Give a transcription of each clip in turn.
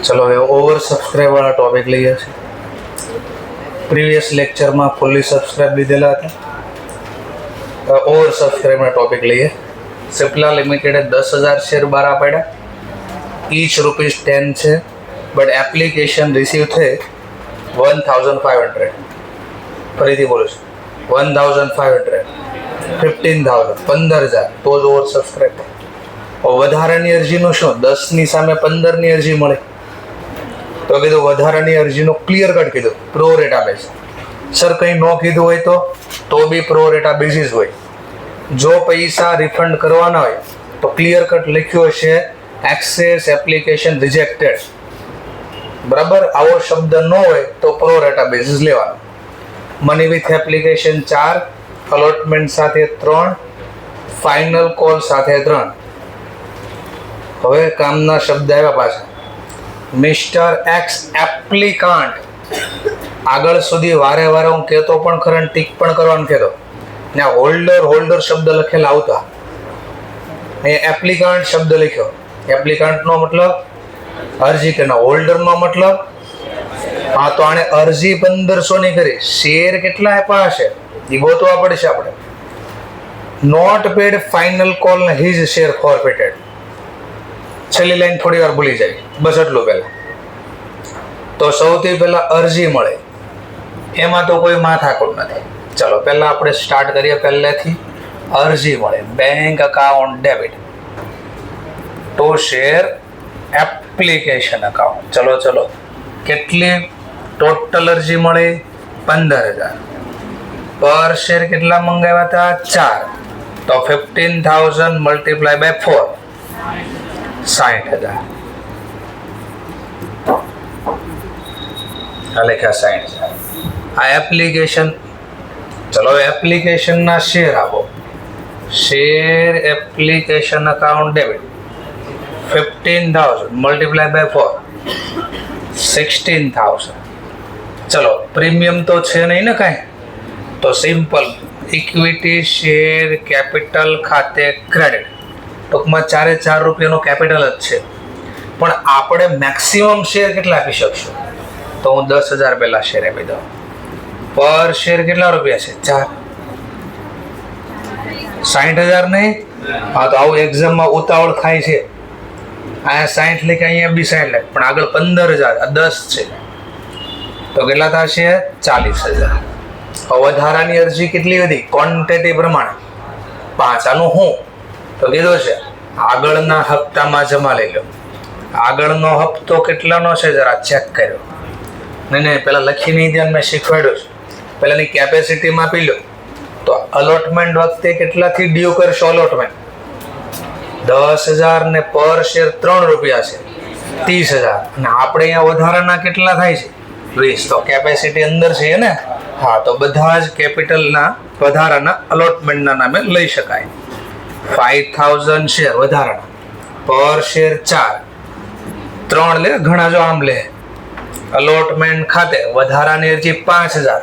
ચલો હવે over subscribe વાળા ટોપિક લઈએ છીએ. પ્રીવિયસ લેક્ચરમાં ફુલ્લી સબસ્ક્રાઇબ લીધેલા હતા. ઓવર સબસ્ક્રાઇબના ટોપિક લઈએ. સિપ્લા લિમિટેડે 10,000 શેર બહાર પાડ્યા. ઈચ ₹10 છે, બટ એપ્લિકેશન રિસીવ થઈ 1,500. ફરીથી બોલું છું, 1,500, 15,000, 15,000 તો જ ઓવર સબસ્ક્રાઇબ. વધારાની અરજીનું શું? 10ની સામે 15ની અરજી મળે તો કીધું વધારાની અરજીનું ક્લિયર કટ કીધું પ્રો રેટા બેઝ. સર કંઈ ન કીધું હોય તો બી પ્રો રેટા બેઝિસ હોય. જો પૈસા રિફંડ કરવાના હોય તો ક્લિયર કટ લખ્યું હશે એક્સેસ એપ્લિકેશન રિજેક્ટેડ. બરાબર, આવો શબ્દ ન હોય તો પ્રો રેટા બેઝિસ લેવાનો. મની વિથ એપ્લિકેશન 4, અલોટમેન્ટ સાથે 3, ફાઇનલ કોલ સાથે 3. હવે કામના શબ્દ આવ્યા પાછા. Mister X applicant. આગળ સુધી વારે વારે હું કહેતો પણ ખરા, ટીક પણ કરવાનું કહેતો ને હોલ્ડર શબ્દ લખેલા આવતા. અહીંયા એપ્લિકાન્ટ શબ્દ લખ્યો. એપ્લિકાન્ટનો મતલબ અરજી કરનાર, હોલ્ડરનો મતલબ હા તો આણે અરજી 1,500ની કરી, શેર કેટલા આપ્યા હશે એ ગોતવા પડશે આપણે. નોટ પેડ ફાઇનલ કોલ ને હિઝ શેર ફોરફિટેડ. છેલ્લી લાઈન થોડી વાર ભૂલી જાય, બસ એટલું પહેલા. તો સૌથી પહેલા અરજી મળે એમાં તો કોઈ માથાકૂટ નથી. ચલો પહેલા આપણે સ્ટાર્ટ કરીએ પહેલેથી. અરજી મળે, bank account debit two share application account. ચલો કેટલી ટોટલ અરજી મળે? 15,000. પર શેર કેટલા મંગાવ્યા હતા? 4. તો 15,000 મલ્ટીપ્લાય બાય 4, 60,000. આ લખ્યા 60,000. આ એપ્લિકેશન. ચલો એપ્લિકેશનના શેર આપો. Share application account debit 15,000 multiply by 4, 16,000. ચલો પ્રીમિયમ તો છે નહીં ને કાંઈ, તો સિમ્પલ ઇક્વિટી શેર કેપિટલ ખાતે ક્રેડિટ. ટૂંકમાં 4 રૂપિયાનો કેપિટલ જ છે, પણ આપણે મેક્સિમમ શેર કેટલા આપી શકશું? તો હું 10,000 પહેલા શેર આપી દઉં. પર શેર કેટલા રૂપિયા છે? 4. 60,000 નહીં? હા તો આવું એક્ઝામમાં ઉતાવળ થાય છે. અહીંયા 60 લખે, અહીંયા બી 60 લખે, પણ આગળ 15,000, આ 10 છે તો કેટલા થશે? 40,000. વધારાની અરજી કેટલી વધી? ક્વોન્ટિટી પ્રમાણે 5. આનું હું તો કીધું છે આગળના હપ્તામાં જમા લઈ લો. આગળનો હપ્તો કેટલાનો છે જરા ચેક કર્યો? નહીં પેલા લખી નહીં ધ્યાન, મેં શીખવાડ્યું છે. પહેલાની કેપેસિટીમાં આપી લો. તો અલોટમેન્ટ વખતે કેટલાથી ડ્યુ કરશો? અલોટમેન્ટ 10,000 ને પર શેર 3 રૂપિયા છે, 30,000. અને આપણે અહીંયા વધારાના કેટલા થાય છે? 20. તો કેપેસિટી અંદર છે ને? હા, તો બધા જ કેપિટલના વધારાના અલોટમેન્ટના નામે લઈ શકાય. 5,000 શેર વધારાના, પર શેર 4, 3 લે, ઘણા જો આમ લે. અલોટમેન્ટ ખાતે વધારાની અરજી 5,000.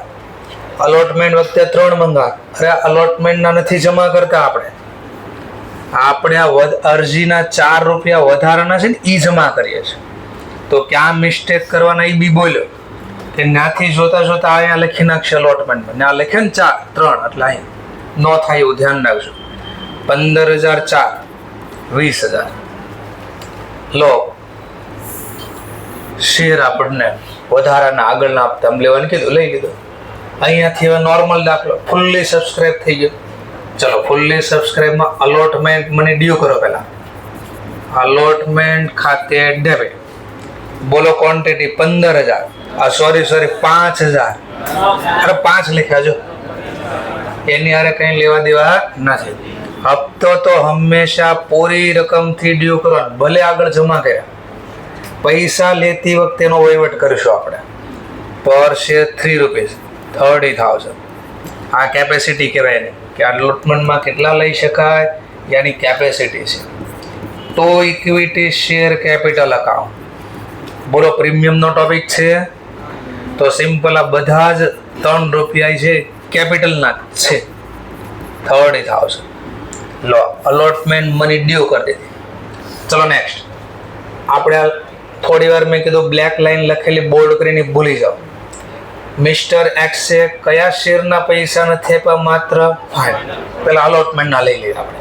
અલોટમેન્ટ વખતે 3 મંગા. અરે અલોટમેન્ટના નથી જમા કરતા આપણે આ અરજીના 4 રૂપિયા વધારાના છે ને એ જમા કરીએ છીએ. તો ક્યાં મિસ્ટેક કરવાના એ બી બોલ્યો કે ત્યાંથી જોતા અહીંયા લખી નાખશે અલોટમેન્ટમાં. ને આ લખે ને 4, 3 એટલે અહીં ન થાય એવું ધ્યાન રાખજો. 15,000 4, 20,000. લો શેર આપણને વધારાના આગળના હપ્તા લેવાનું કીધું, લઈ લીધું. અહીંયાથી હવે નોર્મલ દાખલો, ફુલ્લી સબસ્ક્રાઇબ થઈ ગયો. ચલો ફુલ્લી સબસ્ક્રાઇબમાં અલોટમેન્ટ મને ડ્યુ કરો પહેલા. અલોટમેન્ટ ખાતે ડેબિટ. બોલો ક્વોન્ટિટી 15,000. સોરી 5,000. અરે 5 લખ્યા જો, એની હારે કંઈ લેવા દેવા નથી. હપ્તો તો હંમેશા પૂરી રકમથી ડ્યુ કરવાનો, ભલે આગળ જમા કર્યા. પૈસા લેતી વખતે એનો વહીવટ કરીશું આપણે. પર શેર 3 રૂપીસ, 30,000. આ કેપેસિટી કહેવાય એને, કે આ અલોટમેન્ટમાં કેટલા લઈ શકાય યાની કેપેસિટી છે. તો ઇક્વિટી શેર કેપિટલ અકાઉન્ટ. બોલો પ્રીમિયમનો ટોપિક છે તો સિમ્પલ આ બધા જ 3 રૂપિયા છે કેપિટલના છે. 30,000. લો અલોટમેન્ટ મની ડ્યુ કરી દીધી. ચલો નેક્સ્ટ. આપણે થોડી વાર મેં કીધું બ્લેક લાઈન લખેલી બોલ્ડ કરીને ભૂલી જાઓ. મિસ્ટર એક્સે કયા શેરના પૈસા નથી આપ્યા? માત્ર 5. પેલા અલોટમેન્ટના લઈ લઈએ આપણે.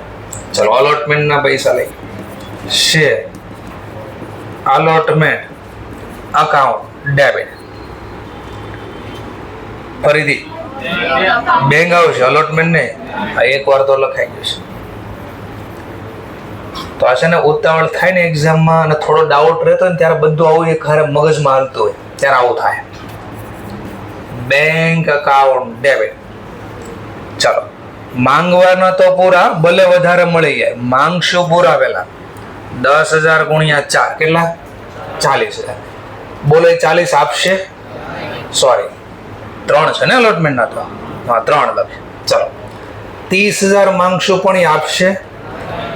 ચલો અલોટમેન્ટના પૈસા લઈએ. Share allotment account debit. ફરીથી બેંક આવશે, અલોટમેન્ટ નહીં. એક વાર તો લખાઈ ગયું છે. તો આ છે ને ઉતાવળ થાય ને એક્ઝામમાં અને થોડો ડાઉટ રહેતો ને ત્યારે બધું આવું એક હારે મગજમાં હાલતું હોય ત્યારે આવું થાય. Bank account debit. ચલો માંગવાના તો પૂરા, ભલે વધારે મળી જાય. માંગશું પૂરા પેલા 10,000 ગુણ્યા 4 કેટલા? 40,000. બોલો 40 આપશે? સોરી 3 છે ને અલોટમેન્ટ ના, તો હા 3 લખે. ચલો 30,000 માંગશું પણ એ આપશે?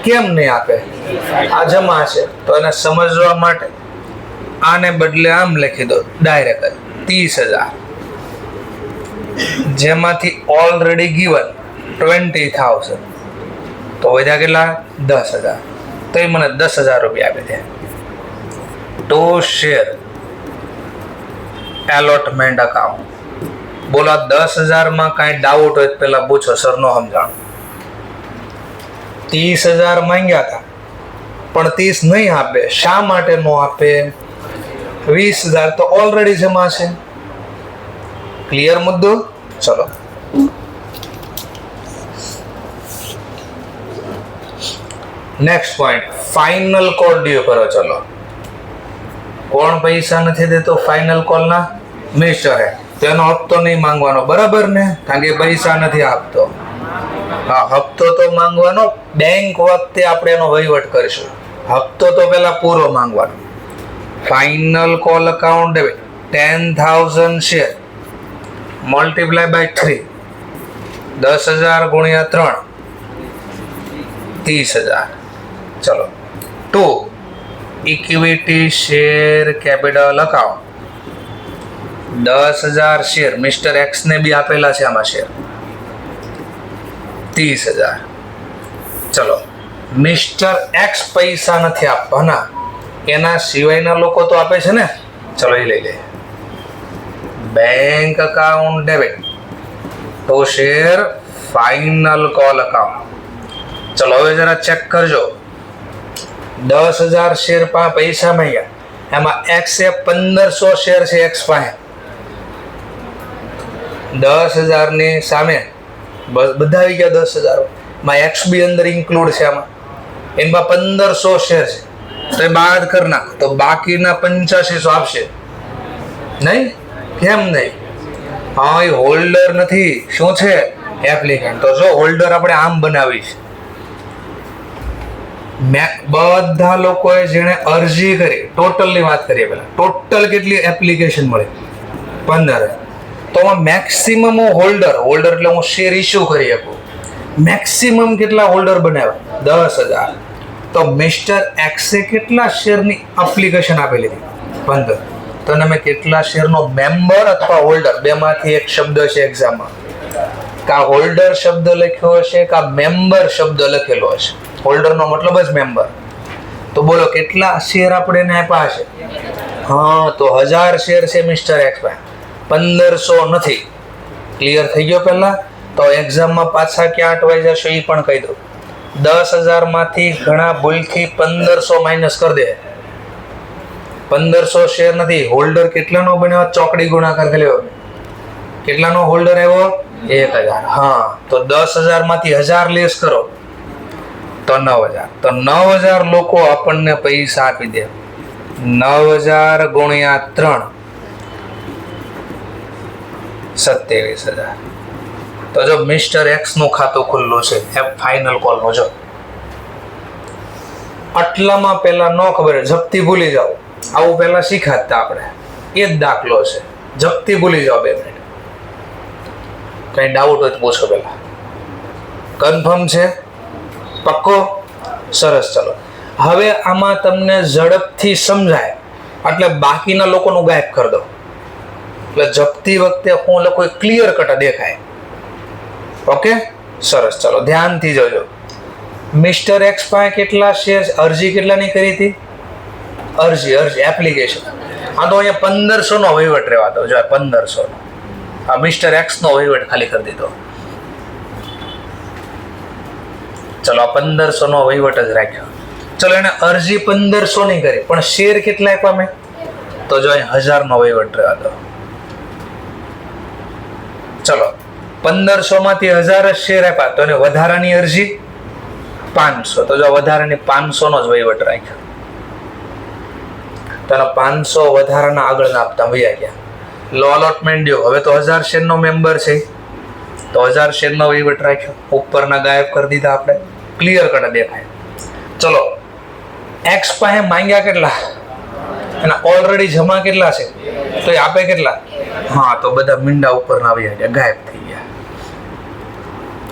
કેમ નહીં આપે? આ જમા છે તો એને સમજવા માટે આને બદલે આમ લખી દો ડાયરેક્ટ 30,000, જેમાંથી ઓલરેડી ગીવન 20,000. તો વધ્યા કેટલા? 10,000. તો એ મને 10,000 રૂપિયા આપી દે. To share allotment account. બોલો 10,000 કાંઈ ડાઉટ હોય પેલા પૂછો, સર નો સમજાણું. 30,000 માંગ્યા હતા પણ 30 નહીં આપે. શા માટે નો આપે? 20,000 તો ઓલરેડી જમા છે. ક્લિયર મુદ્દો? ચલો next point, final call due કરો. ચલો કોણ પૈસા નથી દેતો ફાઇનલ કોલ ના? મિસ્ટર હે. તેનો હપ્તો નહીં માંગવાનો, બરાબર ને? કારણ કે પૈસા નથી આપતો. હા હપ્તો તો માંગવાનો. બેંક વખતે આપણે એનો વહીવટ કરીશું. હપ્તો તો પેલા પૂરો માંગવાનો. Final call account debit 10,000 share multiply by 3, 10,000 ગુણ્યા 3 30,000. ચલો 2 equity share capital account 10,000 share. Mister X ને બી આપેલા છે આમાં શેર 30,000. ચલો મિસ્ટર એક્સ પૈસા નથી આપવાના, એના સિવાયના લોકો તો આપે છે ને. ચલો એ લઈ લે. બેંક અકાઉન્ટ ડેબિટ તો શેર ફાઇનલ કોલ અકાઉન્ટ. ચલો હવે જરા ચેક કરજો. 10,000 શેર પૈસા માંગ્યા, એમાં એક્સે 1,500 શેર છે એક્સ પાસે. 10,000 ની સામે બધા આવી ગયા 10,000 માં એક્સ બી અંદર ઇન્ક્લુડ છે. આમાં એમાં 1,500 શેર છે તો એ બાદ કરી નાખ તો બાકીના 8500 આપશે નહીં? કેમ નહીં? હા એ હોલ્ડર નથી. શું છે? એપ્લિકેન્ટ. તો જો હોલ્ડર આપણે આમ બનાવી છે. બધા લોકોએ જેણે અરજી કરી, ટોટલની વાત કરીએ પહેલા, ટોટલ કેટલી એપ્લિકેશન મળી? 15. તો મેક્સિમમ હોલ્ડર એટલે હું શેર ઇસ્યુ કરી શકું, મેક્સિમમ કેટલા હોલ્ડર બનાવ્યા? 10,000. તો મિસ્ટર એક્સે કેટલા શેરની એપ્લિકેશન આપેલી હતી? 15. તો તમે કેટલા શેરનો મેમ્બર અથવા હોલ્ડર, બેમાંથી એક શબ્દ છે એક્ઝામમાં, કા હોલ્ડર શબ્દ લખ્યો હશે કા મેમ્બર શબ્દ લખેલો હશે. હોલ્ડરનો મતલબ જ મેમ્બર. તો બોલો કેટલા શેર આપણે એને આપ્યા હશે? હા તો 1000 શેર છે મિસ્ટર એક્સ પાસે, 1,500 નથી. ક્લિયર થઈ ગયો? પહેલા તો એક્ઝામમાં પાછા ક્યાં અટવાઈ જશો એ પણ કહી દો. 10,000 માંથી ઘણા ભૂલથી 1,500 માઇનસ કરી દે. 1,500 શેર નથી. હોલ્ડર કેટલાનો બન્યો? ચોકડી ગુણાકાર કર્યો. કેટલાનો હોલ્ડર આવ્યો? 1,000. હા તો 10,000 માંથી 1,000 લેસ કરો તો 9,000. તો 9,000 લોકો આપણને પૈસા આપી દે. 9,000 ગુણ્યા 3 27,000. તો જો મિસ્ટર એક્સ નું ખાતું ખુલ્લું છે ફાઇનલ કોલ નું. જો આટલામાં પેલા ન ખબર, જપ્તી ભૂલી જાઓ. આવું પેલા શીખાતા આપણે. એ જ દાખલો છે. જપ્તી ભૂલી જાઓ 2 મિનિટ. કઈ ડાઉટ હોય તો પૂછો પેલા. કન્ફર્મ છે? પક્કો? સરસ. ચલો હવે આમાં તમને ઝડપથી સમજાય એટલે બાકીના લોકોનું ગાયબ કરી દો. એટલે જપ્તી વખતે હું લખો ક્લિયર કટ દેખાય. ઓકે સરસ, ચલો ધ્યાનથી જોજો. મિસ્ટર એક્સ પાસે કેટલા શેર, અરજી કેટલાની કરી હતી? અરજી એપ્લિકેશન. હા, તો અહીંયા 1500 નો વહીવટ રહેવા દો. જો 1500 આ મિસ્ટર એક્સ નો વહીવટ ખાલી કરી દીધો. ચલો, 1500 નો વહીવટ જ રાખ્યો. ચલો, એને અરજી 1500 ની કરી, પણ શેર કેટલા આપ્યા મેં? તો જો અહીં 1000 નો વહીવટ રહેવા દો. ચલો, 1500 માંથી 1000 શેર આપ્યા, તો એને વધારાની અરજી 500. તો જો વધારાની 500 નો જ વહીવટ રાખ્યો. તો 500 વધારાના આગળ આપતા વયા ગયા. લો અલોટમેન્ટ દો. હવે તો 1000 શેર નો મેમ્બર છે, તો 1000 શેર નો વહીવટ રાખ્યો. ઉપરના ગાયબ કરી દીધા આપણે. ક્લિયર કટ દેખાય. ચલો, એક્સ પાસે માંગ્યા કેટલા, અને ઓલરેડી જમા કેટલા છે, તો એ આપે કેટલા? હા, તો બધા મીંડા ઉપરના આવી ગયા, ગાયબ થઈ ગયા.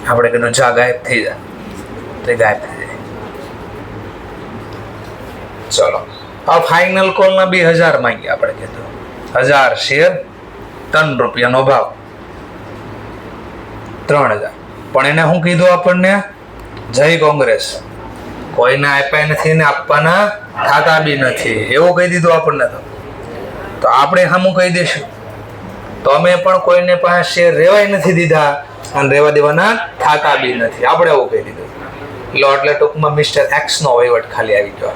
આપણે કીધું જા ગાયબ થઈ જાય, તો ગાયબ થઈ જાય. ચલો, આ ફાઇનલ કોલના 2000 માંગ્યા. આપણે કીધું 1000 શેર, 3 રૂપિયાનો ભાવ, 3000. પણ એને શું કીધું આપણને? જય કોંગ્રેસ. કોઈને આપ્યા નથી ને આપવાના થાતા બી નથી, એવું કહી દીધું આપણને. તો આપણે સામું કહી દઈશું, તો અમે પણ કોઈને પાસે શેર રેવાય નથી દીધા અને રેવા દેવાના થાતા બી નથી, આપણે એવું કહી દીધું. લો, એટલે ટૂંકમાં મિસ્ટર એક્સ નો વહીવટ ખાલી આવી ગયો.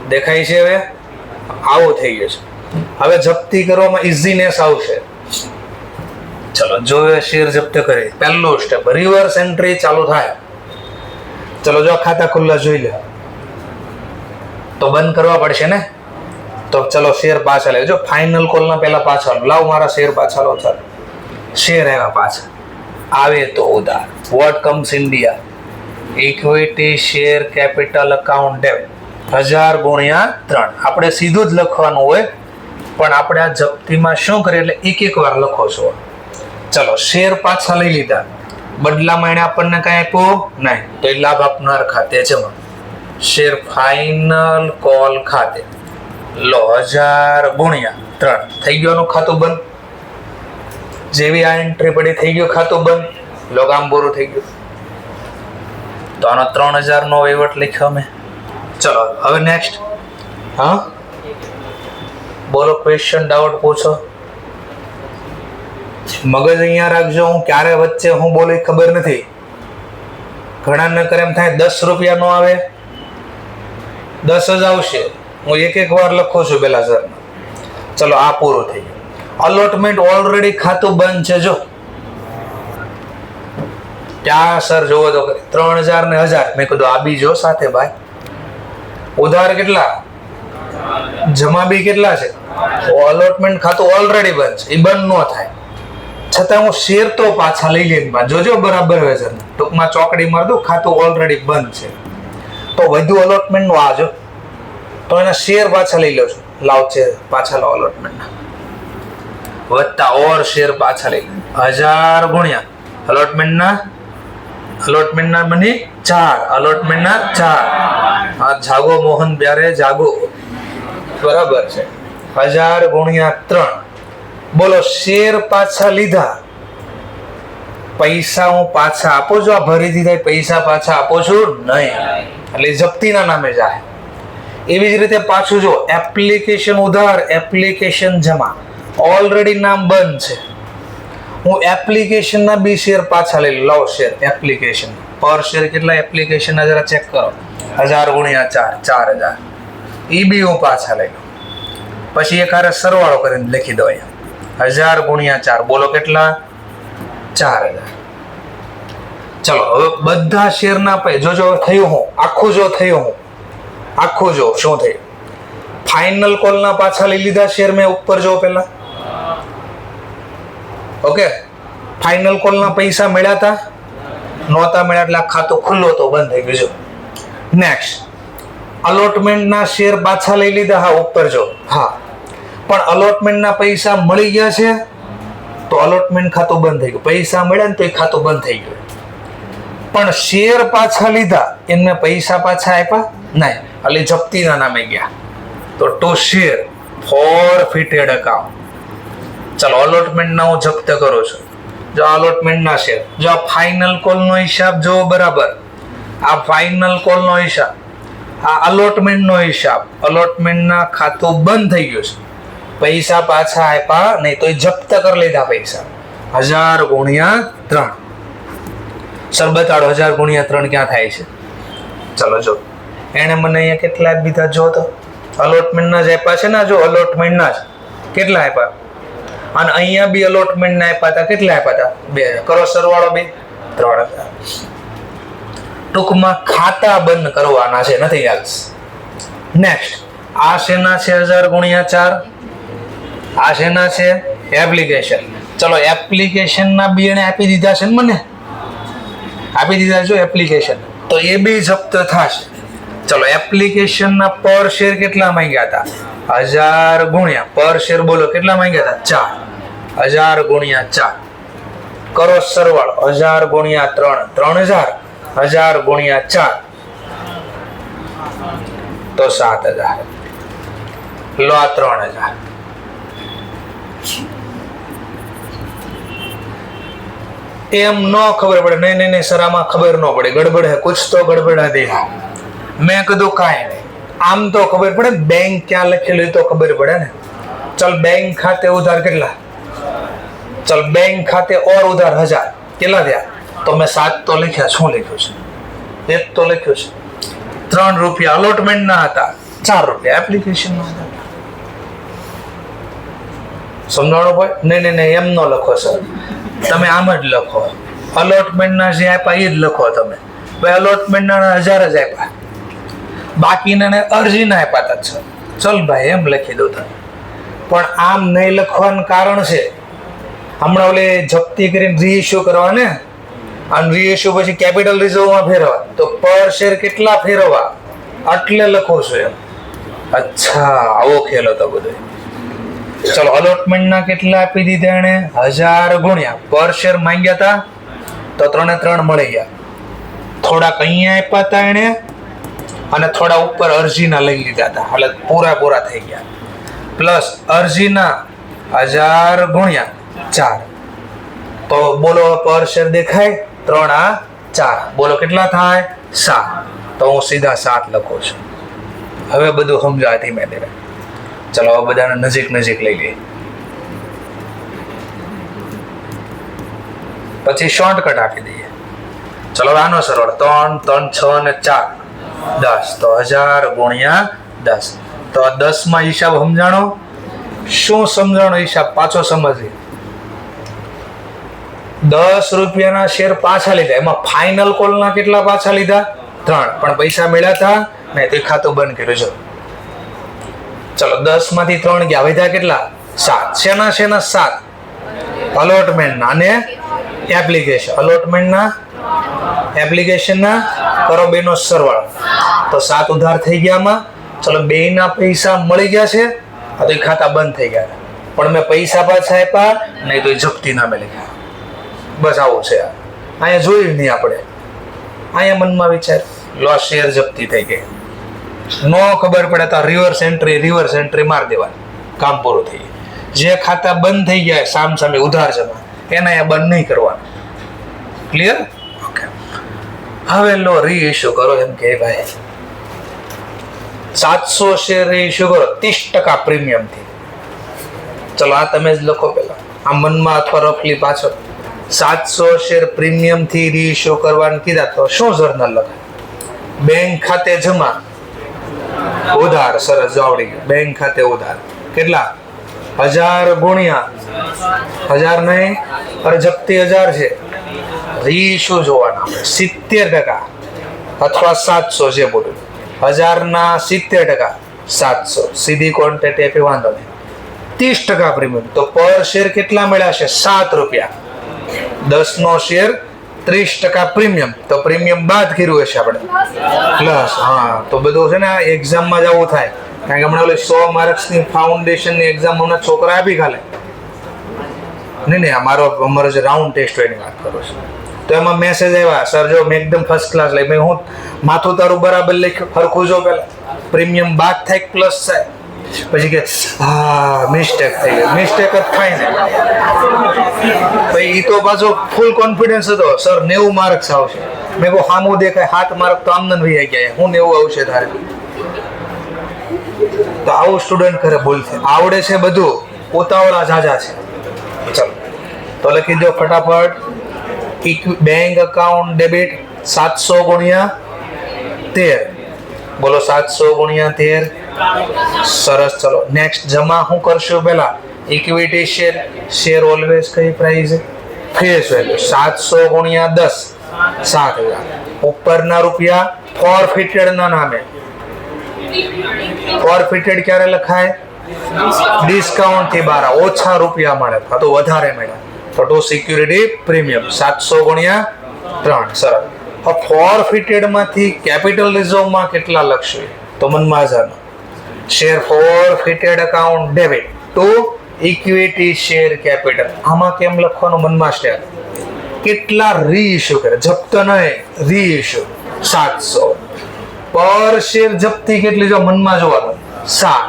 દેખાય છે? હવે આવું થઈ ગયું છે. હવે જપ્તી કરવામાં ઇઝીનેસ આવશે. ચલો, જો શેર જપ્ત કરી, પહેલું સ્ટેપ રિવર્સ એન્ટ્રી ચાલુ થાય. ચલો, જો ખાતા ખુલ્લા જોઈ લે, તો બંધ કરવા પડશે ને. તો ચલો, શેર પાછા લે. જો ફાઇનલ કોલના પહેલા પાછા લાવ, મારા શેર પાછા લો. ચાલો, શેર આવ્યા પાછા. આવે તો ઉધાર. What comes India? Equity share capital account debit 1000 ગુણ્યા 3. આપણે સીધું જ લખવાનું હોય, પણ આપણે આ જપ્તીમાં શું કરીએ એટલે એક વાર લખો છો. ચલો, શેર પાછા લઈ લીધા, બદલામાં એને આપણને કઈ આપ્યું નહીં, તો એ લાભ આપનાર ખાતે જમા. શેર ફાઇનલ કોલ ખાતે લો 1000 ગુણ્યા 3 થઈ ગયું ખાતું બંધ. જેવી આ એન્ટ્રી પડી થઈ ગયું ખાતું બંધ. લો, કામ પૂરું થઈ ગયું. તો આનો 3000 નો વહીવટ લખ્યો મેં. ચલો, હવે નેક્સ્ટ. હા, બોલો, ક્વેશ્ચન ડાઉટ પૂછો. મગજ અહીંયા રાખજો. હું ક્યારે વચ્ચે હું બોલી ખબર નથી. ઘણા ન કરે એમ થાય 10 રૂપિયા નો આવે, 10 જ આવશે. હું એક વાર લખું છું પેલા સર. ચલો, આ પૂરું થઈ ગયું. અલોટમેન્ટ ઓલરેડી ખાતું બંધ છે. જો ત્યાં સર જોવો તો 3000 ને 1000 મેં કીધું આ બી જો સાથે ભાઈ. ઉધાર કેટલા, જમા બી કેટલા છે. અલોટમેન્ટ ખાતું ઓલરેડી બંધ છે, એ બંધ ન થાય. છતાં હું શેર તો પાછા લઈ લઈને જોજો બરાબર હોય સર. ટૂંકમાં ચોકડી માર દઉં, ખાતું ઓલરેડી બંધ છે. તો વધુ અલોટમેન્ટ નું આજો, તો એના શેર પાછા લઈ લઉં છું. લાવ છે પાછા લો અલોટમેન્ટના, વધતા ઓર શેર પાછા લઈ 1000 ગુણ્યા અલોટમેન્ટના બની 4, અલોટમેન્ટના 4. આ જાગો મોહન બ્યારે જાગો, બરાબર છે. 1000 ગુણ્યા 3. બોલો, શેર પાછા લીધા, પૈસા હું પાછા આપું છું? આ ભરી દીધા પૈસા પાછા આપું છું નહીં, એટલે જપ્તીના નામે જાય. એવી જ રીતે પાછું જો એપ્લિકેશન ઉધાર, એપ્લિકેશન જમા, ઓલરેડી નામ બંધ છે. હું એપ્લિકેશનના બી શેર પાછા લઈ લઉં. શેર એપ્લિકેશન પર શેર કેટલા એપ્લિકેશન જરા ચેક કરો. 1000 ગુણ્યા 4, 4000. એ બી હું પાછા લઈ લઉં. પછી એક હારે સરવાળો કરીને લખી દો અહીંયા. 1000 ગુણ્યા 4, બોલો કેટલા? 4000. ચલો, હવે બધા શેરના પૈ જો થયું હું આખું જો થયું હું આખું જો શું થયું. ફાઇનલ કોલના પાછા લઈ લીધા શેર મેં ઉપર જો પેલા. ઓકે, ફાઇનલ કોલના પૈસા મળ્યા હતા? નહોતા મળ્યા, એટલે આ ખાતું ખુલ્લું તો બંધ થઈ ગયું. નેક્સ્ટ, અલોટમેન્ટના શેર પાછા લઈ લીધા. હા, ઉપર જો. હા, પણ અલોટમેન્ટના પૈસા મળી ગયા છે, તો અલોટમેન્ટ ખાતું બંધ થઈ ગયું. પૈસા મળ્યા ને તો એ ખાતું બંધ થઈ ગયું. પણ શેર પાછા લીધા, એમને પૈસા પાછા આપ્યા નહીં, એટલે જપ્તીના નામે ગયા. તો ટુ શેર ફોરફિટેડ અકાઉન્ટ. ચલો, અલોટમેન્ટના હું જપ્ત કરું છું. જો અલોટમેન્ટના શેર, જો આ ફાઇનલ કોલનો હિસાબ જો બરાબર, આ ફાઇનલ કોલનો હિસાબ, આ અલોટમેન્ટનો હિસાબ, અલોટમેન્ટના ખાતું બંધ થઈ ગયું છે, પૈસા પાછા આપ્યા નહીં તો જપ્ત કરી લીધા પૈસા 1000 ગુણ્યા 3. સર બતાડો 1000 ગુણ્યા 3 ક્યાં થાય છે? ચલો જો એને મને અહીંયા કેટલા બીધા જો તો અલોટમેન્ટના જ આપ્યા છે ને, જો અલોટમેન્ટના જ કેટલા આપ્યા, અને અહીંયા બી અલોટમેન્ટના આપ્યા હતા, કેટલા આપ્યા હતા? 2. કરો સરવાળો 2 3,000. ટૂંકમાં ખાતા બંધ કરવાના છે, નથી યાદ. નેક્સ્ટ આ શેના છે 1000 ગુણ્યા 4? આ શેના છે? એપ્લિકેશન. ચલો એપ્લિકેશનના બી એને આપી દીધા છે ને, મને આપી દીધા જો એપ્લિકેશન, તો એ બી જપ્ત થશે. ચલો એપ્લિકેશનના પર શેર કેટલા માંગ્યા હતા? 1000 ગુણ્યા પર શેર બોલો કેટલા માંગ્યા હતા? 4. 1000 ગુણ્યા 4 કરો સરવાળો, 1000 ગુણ્યા 3 3000, 1000 ગુણ્યા 4 તો 7000. લો આ 3000. એમ ન ખબર પડે, નહીં સર આમાં ખબર ન પડે, ગડબડ હે, કુછ તો ગડબડ હે દેખા. મેં કીધું કાંઈ નહીં, આમ તો ખબર પડે, બેંક ક્યાં લખેલું તો ખબર પડે ને. ચલ બેંક ખાતે ઉધાર કેટલા? ચલ બેંક ખાતે ઓર ઉધાર 1000 કેટલા થયા? તો મેં 7 તો લખ્યા, શું લખ્યું છે? 1 તો લખ્યું છે. 3 રૂપિયા અલોટમેન્ટ ના હતા, 4 રૂપિયા એપ્લિકેશન ના હતા. સમજાણું ભાઈ? નહીં એમ ન લખો સર, તમે આમ જ લખો, અલોટમેન્ટના જે આપ્યા એ જ લખો તમે. ભાઈ અલોટમેન્ટના 1000 જ આપ્યા, બાકીના અરજીના આપ્યા હતા. ચલ ભાઈ એમ લખી દો તમે. પણ આમ નહીં લખવાનું કારણ છે, હમણાં ઓલે જપ્તી કરીને રીઇશ્યુ કરવા ને, અને રીઇશ્યુ પછી કેપિટલ રિઝર્વમાં ફેરવા, તો પર શેર કેટલા ફેરવવા એટલે લખો છો એમ. અચ્છા આવો ખેલ હતો બધો. ચલો અલોટમેન્ટના કેટલા આપી દીધા એને? 1000 ગુણ્યા પર શેર માંગ્યા હતા તો 3 3 મળી ગયા. થોડાક અહીંયા આપ્યા હતા એને, અને થોડા ઉપર અરજીના લઈ લીધા હતા, એટલે પૂરા થઈ ગયા. પ્લસ અરજીના 1000 ગુણ્યા 4 તો બોલો પર શેર દેખાય? 3 આ 4 બોલો કેટલા થાય? 7. તો હું સીધા 7 લખું છું. હવે બધું સમજાય ધીમે ધીમે. ચલો હવે બધાને નજીક લઈ લઈએ, પછી શોર્ટકટ આપી દઈએ. ચલો આનો સરળ 3 3 6 ને 4 10, તો 1000 ગુણ્યા 10. તો 10 માં હિસાબ સમજાણો? શું સમજાણો હિસાબ? પાછો સમજીએ. 10 રૂપિયાના શેર પાછા લીધા, એમાં ફાઇનલ કોલના કેટલા પાછા લીધા? 3, પણ પૈસા મળ્યા હતા નહીં તો ખાતું બંધ કર્યું છે. ચલો 10 માંથી 3 ગયા, વધ્યા કેટલા? 7. શેના 7? અલોટમેન્ટના અને એપ્લિકેશન. અલોટમેન્ટના એપ્લિકેશનના કરો બેનો સરવાળો, તો 7 ઉધાર થઈ ગયા આમાં. ચલો બેના પૈસા મળી ગયા છે, આ તો ખાતા બંધ થઈ ગયા, પણ મેં પૈસા પાછા આપ્યા નહીં તો જપ્તી નામે લખ્યા. બસ આવું છે. અહીંયા જોયું નહીં આપણે, અહીંયા મનમાં વિચાર લો શેર જપ્તી થઈ ગઈ. નો ખબર પડે તો રિવર્સ એન્ટ્રી માર દેવાની, કામ પૂરું થઈ ગયું. જે ખાતા બંધ થઈ ગયા સામે ઉધાર જમા, એના અહીંયા બંધ નહીં કરવાના. ક્લિયર? ઓકે. હવે લો રીઇશ્યુ કરો એમ કે ભાઈ 700 શેર રીઇશ્યુ કરો 30% પ્રીમિયમથી. ચલો આ તમે જ લખો પેલા, આ મનમાં અથવા રફલી પાછળ 700 શેર પ્રીમિયમથી રીઇશ્યુ કરવાનું કીધા તો શું જર્નલ લખાય? બેંક ખાતે જમા ઉધાર. સરસ, જાવડી ગયું. બેંક ખાતે ઉધાર કેટલા? 1000 ગુણ્યા 1000 નહીં, અરે જપ્તી 1000 છે, રીઇશ્યુ જોવાના 70% અથવા 700 જે બોલું, 1000 ના 70% 700, સીધી ક્વોન્ટિટી આપી વાંધો નહીં. 30% પ્રીમિયમ, તો પર શેર કેટલા મળ્યા છે? 7 રૂપિયા. 10 નો શેર 30% પ્રીમિયમ, તો પ્રીમિયમ બાદ કર્યું હશે આપણે પ્લસ. હા તો બધું છે ને એક્ઝામમાં જ આવું થાય, કારણ કે હમણાં ઓલી 100 માર્ક્સની ફાઉન્ડેશનની એક્ઝામ હમણાં છોકરા આપી ખાલે નહીં. અમારો જે રાઉન્ડ ટેસ્ટ હોય એની વાત કરું છું. તો એમાં મેસેજ આવ્યા, સર જો મેં એકદમ ફર્સ્ટ ક્લાસ લઈ, મેં હું માથું તારું બરાબર લખ્યું, હરખું જો પેલા પ્રીમિયમ બાદ થાય પ્લસ થાય. પછી કે હા મિસ્ટેક થઈ ગઈ. મિસ્ટેક જ થાય ને ભાઈ. એ તો પાછો ફૂલ કોન્ફિડન્સ હતો, સર 90 માર્ક્સ આવશે. મેં કહું સામું દેખાય 7 માર્ક તો આમદન વહી ગયા, હું 90 આવશે તારે? તો આવું સ્ટુડન્ટ કરે ભૂલ છે. આવડે છે બધું, ઉતાવળા જાજા છે. ચાલો તો લખી દો ફટાફટ. બેંક અકાઉન્ટ ડેબિટ 700 ગુણ્યા 13. બોલો 700 ગુણ્યા 13. સરસ. ચલો નેક્સ્ટ જમા શું કરશું? પેલા ઇક્વિટી શેર. શેર ઓલવેઝ કઈ પ્રાઇસ? Face value. 700 ગુણ્યા 10 7000. ઉપરના રૂપિયા ફોરફિટેડ ના નામે. ફોરફિટેડ ક્યારે લખાય? ડિસ્કાઉન્ટ થી 12 ઓછા રૂપિયા મળે અથવા તો વધારે મળે તો ટુ સિક્યુરિટી પ્રીમિયમ 700 ગુણ્યા 3. સરસ. ફોરફિટેડ માંથી કેપિટલ રિઝર્વ માં કેટલા લખશું? તો મનમાં જાણો. Share forfeited account debit to equity share capital. આમાં કેમ લખવાનું? મનમાં સ્ટેપ. કેટલા રીઇશ્યુ કરે? જપ્ત નહીં, રીઇશ્યુ 700. પર શેર જપ્તી કેટલી? જો મનમાં જોવાનું 7.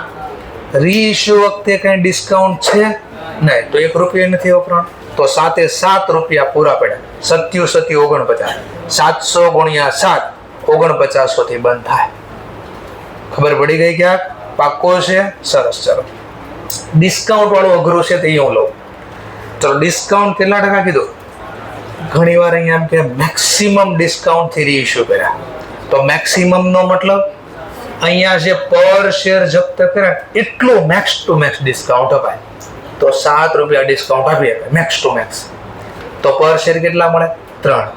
રીઇશ્યુ વખતે કઈ ડિસ્કાઉન્ટ છે નહીં, તો 1 રૂપિયા નથી વપરાણ, તો 7 રૂપિયા પૂરા પડ્યા. 77 49. 700 ગુણ્યા 7 4900 થી બંધ થાય. ખબર પડી ગઈ ક્યાંક? પાક્કો છે? સરસ. ચલો ડિસ્કાઉન્ટ વાળું અઘરું છે તે હું લઉં. ચલો ડિસ્કાઉન્ટ કેટલા ટકા કીધું? ઘણી વાર અહીંયા એમ કે મેક્સિમમ ડિસ્કાઉન્ટ થી રીઇશ્યુ કર્યા. તો મેક્સિમમ નો મતલબ અહીંયા જે પર શેર જપ્ત કરે એટલું મેક્સ ટુ મેક્સ ડિસ્કાઉન્ટ અપાય. તો 7 રૂપિયા ડિસ્કાઉન્ટ આપીએ મેક્સ ટુ મેક્સ. તો પર શેર કેટલા મળે? 3.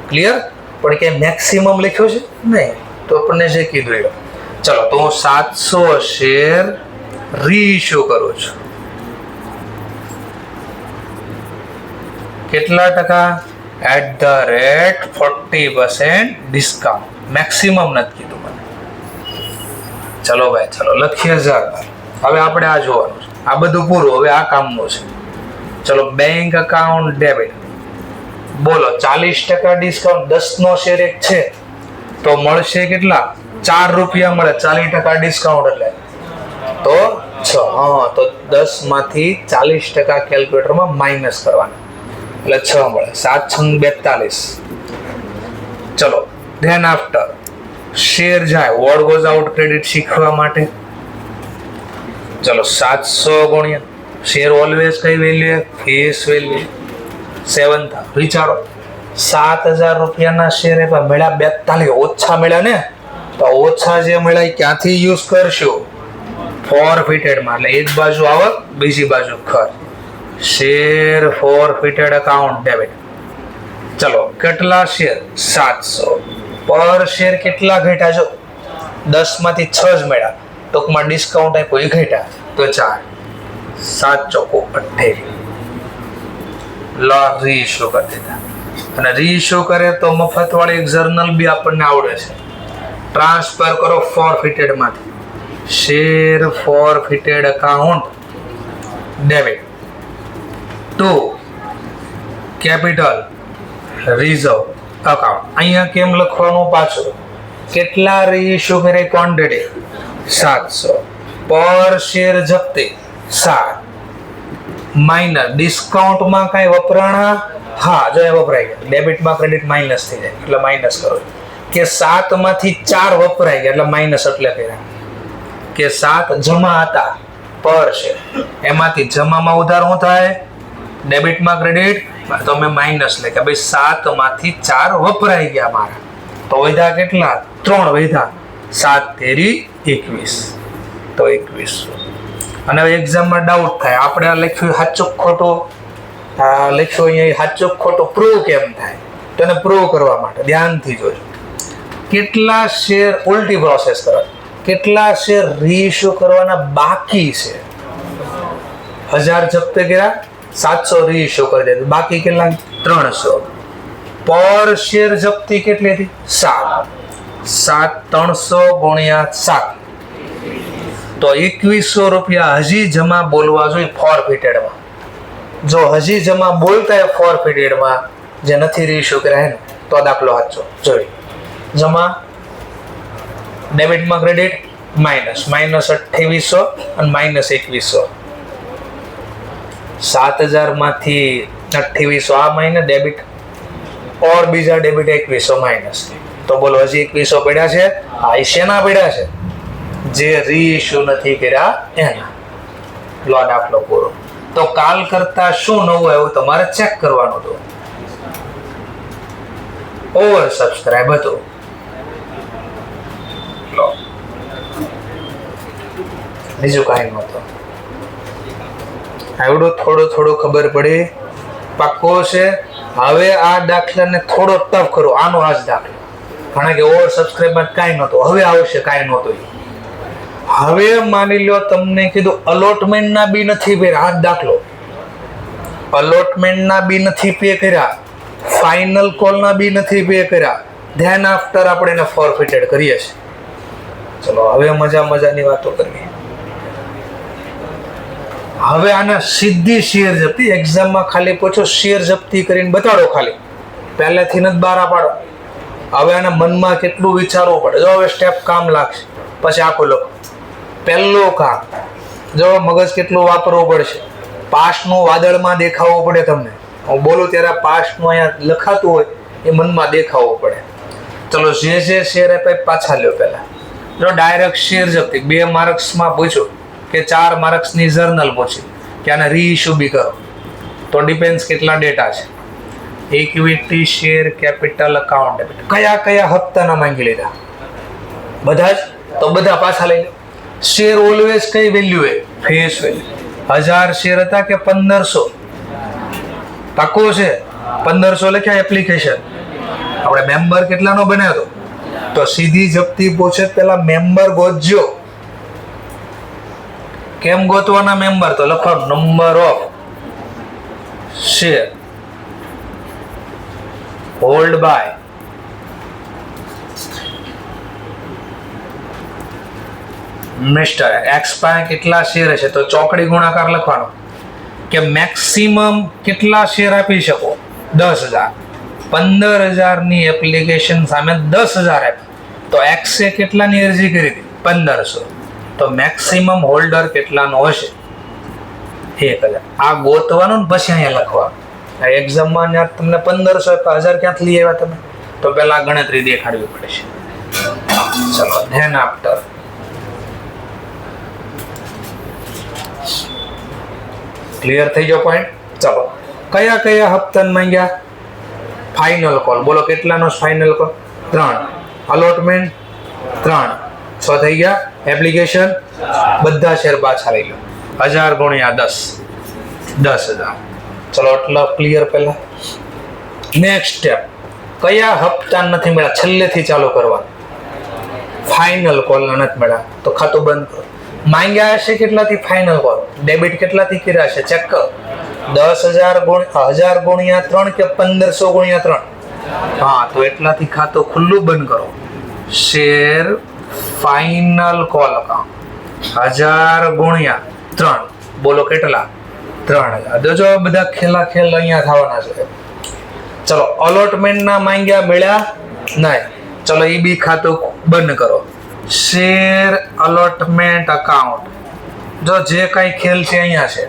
ક્લિયર? પણ કે મેક્સિમમ લખ્યો છે નહીં, તો આપણને જે કીધું એ. ચલો તો હું 700 શેર રીઇશ્યુ કરું છું. કેટલા ટકા? @40% ડિસ્કાઉન્ટ. મેક્સિમમ નથી કીધું મને. ચલો ભાઈ, ચલો લખીએ. હવે આપણે આ જોવાનું છે. આ બધું પૂરું. હવે આ કામનું છે. ચલો બેંક અકાઉન્ટ ડેબિટ. બોલો 40% ડિસ્કાઉન્ટ. 10 નો શેર એક છે તો મળશે કેટલા? 4 રૂપિયા મળે. 40% ડિસ્કાઉન્ટ એટલે તો 6. હા, તો 10 માંથી 40% કેલ્ક્યુલેટરમાં માઇનસ કરવાના એટલે 6 મળે. 7 × 42. ચલો ધેન આફ્ટર શેર જાય. વોર્ડ ગોઝ આઉટ ક્રેડિટ શીખવા માટે. ચલો 700 ગુણ્યા શેર ઓલવેઝ કઈ વેલ્યુ? Face value 7000. વિચારો 7000 રૂપિયાના શેર મળ્યા 42. ઓછા મળ્યા ને, તો ઓછા જે મળ્યા એ ક્યાંથી યુઝ કરશું? ફોરફિટેડ માં. એટલે એક બાજુ આવક, બીજી બાજુ ખર્ચ. Share forfeited account debit. ચલો કેટલા શેર? 700. પર શેર કેટલા ઘટ્યા? જો 10 માંથી 6 જ મળ્યા, ટૂંકમાં ડિસ્કાઉન્ટ આપ્યું એ ઘટ્યા તો 4. 7 ચોકો 28. રીઇશ્યુ કરી દીધા. અને રીઇશ્યુ કરે તો મફત વાળી એક જર્નલ બી આપણને આવડે છે. ટ્રાન્સફર કરો ફોરફિટેડ માંથી. Share forfeited account debit to capital reserve account. અહીંયા કેમ લખવાનું? પાછું કેટલા રીઇશ્યુ કરે? ક્વોન્ટિટી 700. પર શેર જપ્તી 7 માઇનસ ડિસ્કાઉન્ટમાં કઈ વપરાણા? હા, જો એ વપરાઈ ગયા. ડેબિટમાં ક્રેડિટ માઇનસ થઈ જાય એટલે માઇનસ કરો. કે 7 માંથી 4 વપરાઈ ગયા એટલે માઇનસ. એટલે કર્યા કે 7 જમા હતા પર શેર, એમાંથી જમામાં ઉધાર શું થાય? ડેબિટમાં ક્રેડિટ, તો મેં માઇનસ લે કે ભાઈ 7 માંથી 4 વપરાઈ ગયા મારા. તો વધ્યા કેટલા? 3 વધ્યા. 7 તેરી 21. તો 2100. અને હવે એક્ઝામમાં ડાઉટ થાય, આપણે આ લખ્યું સાચું ખોટું લખ્યું, અહીંયા સાચું ખોટું પ્રૂવ કેમ થાય? તો એને પ્રૂવ કરવા માટે ધ્યાનથી જોજો. કેટલા શેર ઉલટી પ્રોસેસ કરે? કેટલા શેર રીઇશ્યુ કરવાના બાકી છે? 1000 જપ્ત કર્યા, 700 રીઇશ્યુ કરી દે, બાકી કેટલા? 300. પર શેર જપ્તી કેટલી હતી? 7. 300 ગુણ્યા 7 તો 2100 રૂપિયા હજી જમા બોલવા જોઈએ ફોરફિટેડમાં. જો હજી જમા બોલતા ફોરફિટેડમાં જે નથી રીઇશ્યુ કર્યા હે ને, તો દાખલો સાચો જોઈ. જમા ડેબિટમાં ક્રેડિટ માઇનસ -2800 અને -2100. 7000 માંથી 2800 આ માઇનસ ડેબિટ ઓર બીજા ડેબિટ 2100 માઇનસ. તો બોલો હજી 2100 પડ્યા છે. આ શેના પડ્યા છે? જે રીઇશ્યુ નથી કર્યા એના. લો દાખલો પૂરો. તો કાલ કરતા શું નવું આવ્યું તમારે ચેક કરવાનું હતું. ઓવર સબસ્ક્રાઇબ હતું. લો બીજું કાંઈ નહોતું. આવડું થોડું ખબર પડી. પાક્કો છે. હવે આ દાખલાને થોડો ટફ કરો. આનો આ જ દાખલો. કારણ કે ઓવર સબસ્ક્રાઇબમાં કાંઈ નહોતું. હવે આવશે કાંઈ નહોતું. હવે માની લો તમને કીધું અલોટમેન્ટના બી નથી ભર્યા. આ દાખલો અલોટમેન્ટના બી નથી પે કર્યા, ફાઇનલ કોલના બી નથી પે કર્યા. ધેન આફ્ટર આપણે એને ફોરફિટેડ કરીએ છીએ. ચલો હવે મજાની વાતો કરીએ. હવે આના સીધી શેર જપ્તી. એક્ઝામમાં ખાલી પૂછો શેર જપ્તી કરીને બતાડો. ખાલી પહેલેથી જ બહાર પાડો. હવે આના મનમાં કેટલું વિચારવું પડે. જો હવે સ્ટેપ કામ લાગશે. પછી આખો લખો. પહેલું કામ જો મગજ કેટલું વાપરવું પડશે. પાસ્ટનું વાદળમાં દેખાવવું પડે તમને. હું બોલું ત્યારે પાસ્ટનું અહીંયા લખાતું હોય એ મનમાં દેખાવવું પડે. ચલો જે શેર આપે પાછા લ્યો. પહેલા જો ડાયરેક્ટ શેર જપ્તી 2 માર્ક્સમાં પૂછ્યું કે 4 માર્ક્સની જર્નલ પૂછી કે આને રીઇશ્યુ બી કરો. તો ડિપેન્ડ્સ કેટલા ડેટા છે. ઇક્વિટી શેર કેપિટલ અકાઉન્ટ કયા હપ્તાના માંગી લીધા? બધા જ. તો બધા પાછા લઈ લો. શેર ઓલવેઝ કઈ વેલ્યુ હે? Face value. 1000 શેર હતા કે 1500? પાક્કો છે 1500 લખ્યા એપ્લિકેશન. આપણે મેમ્બર કેટલાનો બન્યો હતો? તો સીધી જપ્તી પૂછે પેલા મેમ્બર ગોતજો. કેમ ગોતવાના મેમ્બર? તો લખો number of share hold by mister X પાસે કેટલા શેર છે? તો ચોકડી ગુણાકાર લખવાનો કે મેક્સિમમ કેટલા શેર આપી શકો? 10000. 15000 ની એપ્લિકેશન સામે 10000 આપી તો એક્સે કેટલાની અરજી કરી હતી? 1500. તો મેક્સિમમ હોલ્ડર કેટલાનો હશે? 1000. આ ગોતવાનું ને પછી અહીંયા લખવાનું. આ એક્ઝામમાં તમને 1500 1000 ક્યાંથી લઈ આવ્યા તમે? તો પહેલા ગણતરી દેખાડવી પડશે. ચલો ધ્યાન આફ્ટર ક્લિયર થઈ ગયો પોઈન્ટ. ચલો કયા હપ્તા માંગ્યા? Final call. બોલો કેટલાનો ફાઇનલ કોલ? 3. અલોટમેન્ટ 3. 6 થઈ ગયા. એપ્લિકેશન બધા શેર પાછા લઈ લો. 1000 ગુણ્યા 10 10000. ચલો એટલા ક્લિયર. પહેલા નેક્સ્ટ સ્ટેપ કયા હપ્તા નથી મળ્યા? છેલ્લેથી ચાલુ કરવાનું. ફાઇનલ કોલ નથી મળ્યા તો ખાતું બંધ કરો. માંગ્યા હશે કેટલાથી ફાઇનલ કોલ? ડેબિટ કેટલાથી કર્યા હશે? ચેક કરો. 10,000 ગુણ્યા 3 કે 1500 ગુણ્યા 3? હા તો એટલાથી ખાતું ખુલ્લું બંધ કરો. શેર ફાઇનલ કોલ અકાઉન્ટ 1000 ગુણ્યા 3. બોલો કેટલા? 3000. જો બધા ખેલ અહીંયા થવાના છે. ચલો અલોટમેન્ટના માંગ્યા મળ્યા નહીં. ચલો એ બી ખાતું બંધ કરો. શેર અલોટમેન્ટ અકાઉન્ટ જો જે કઈ ખેલ છે અહીંયા છે.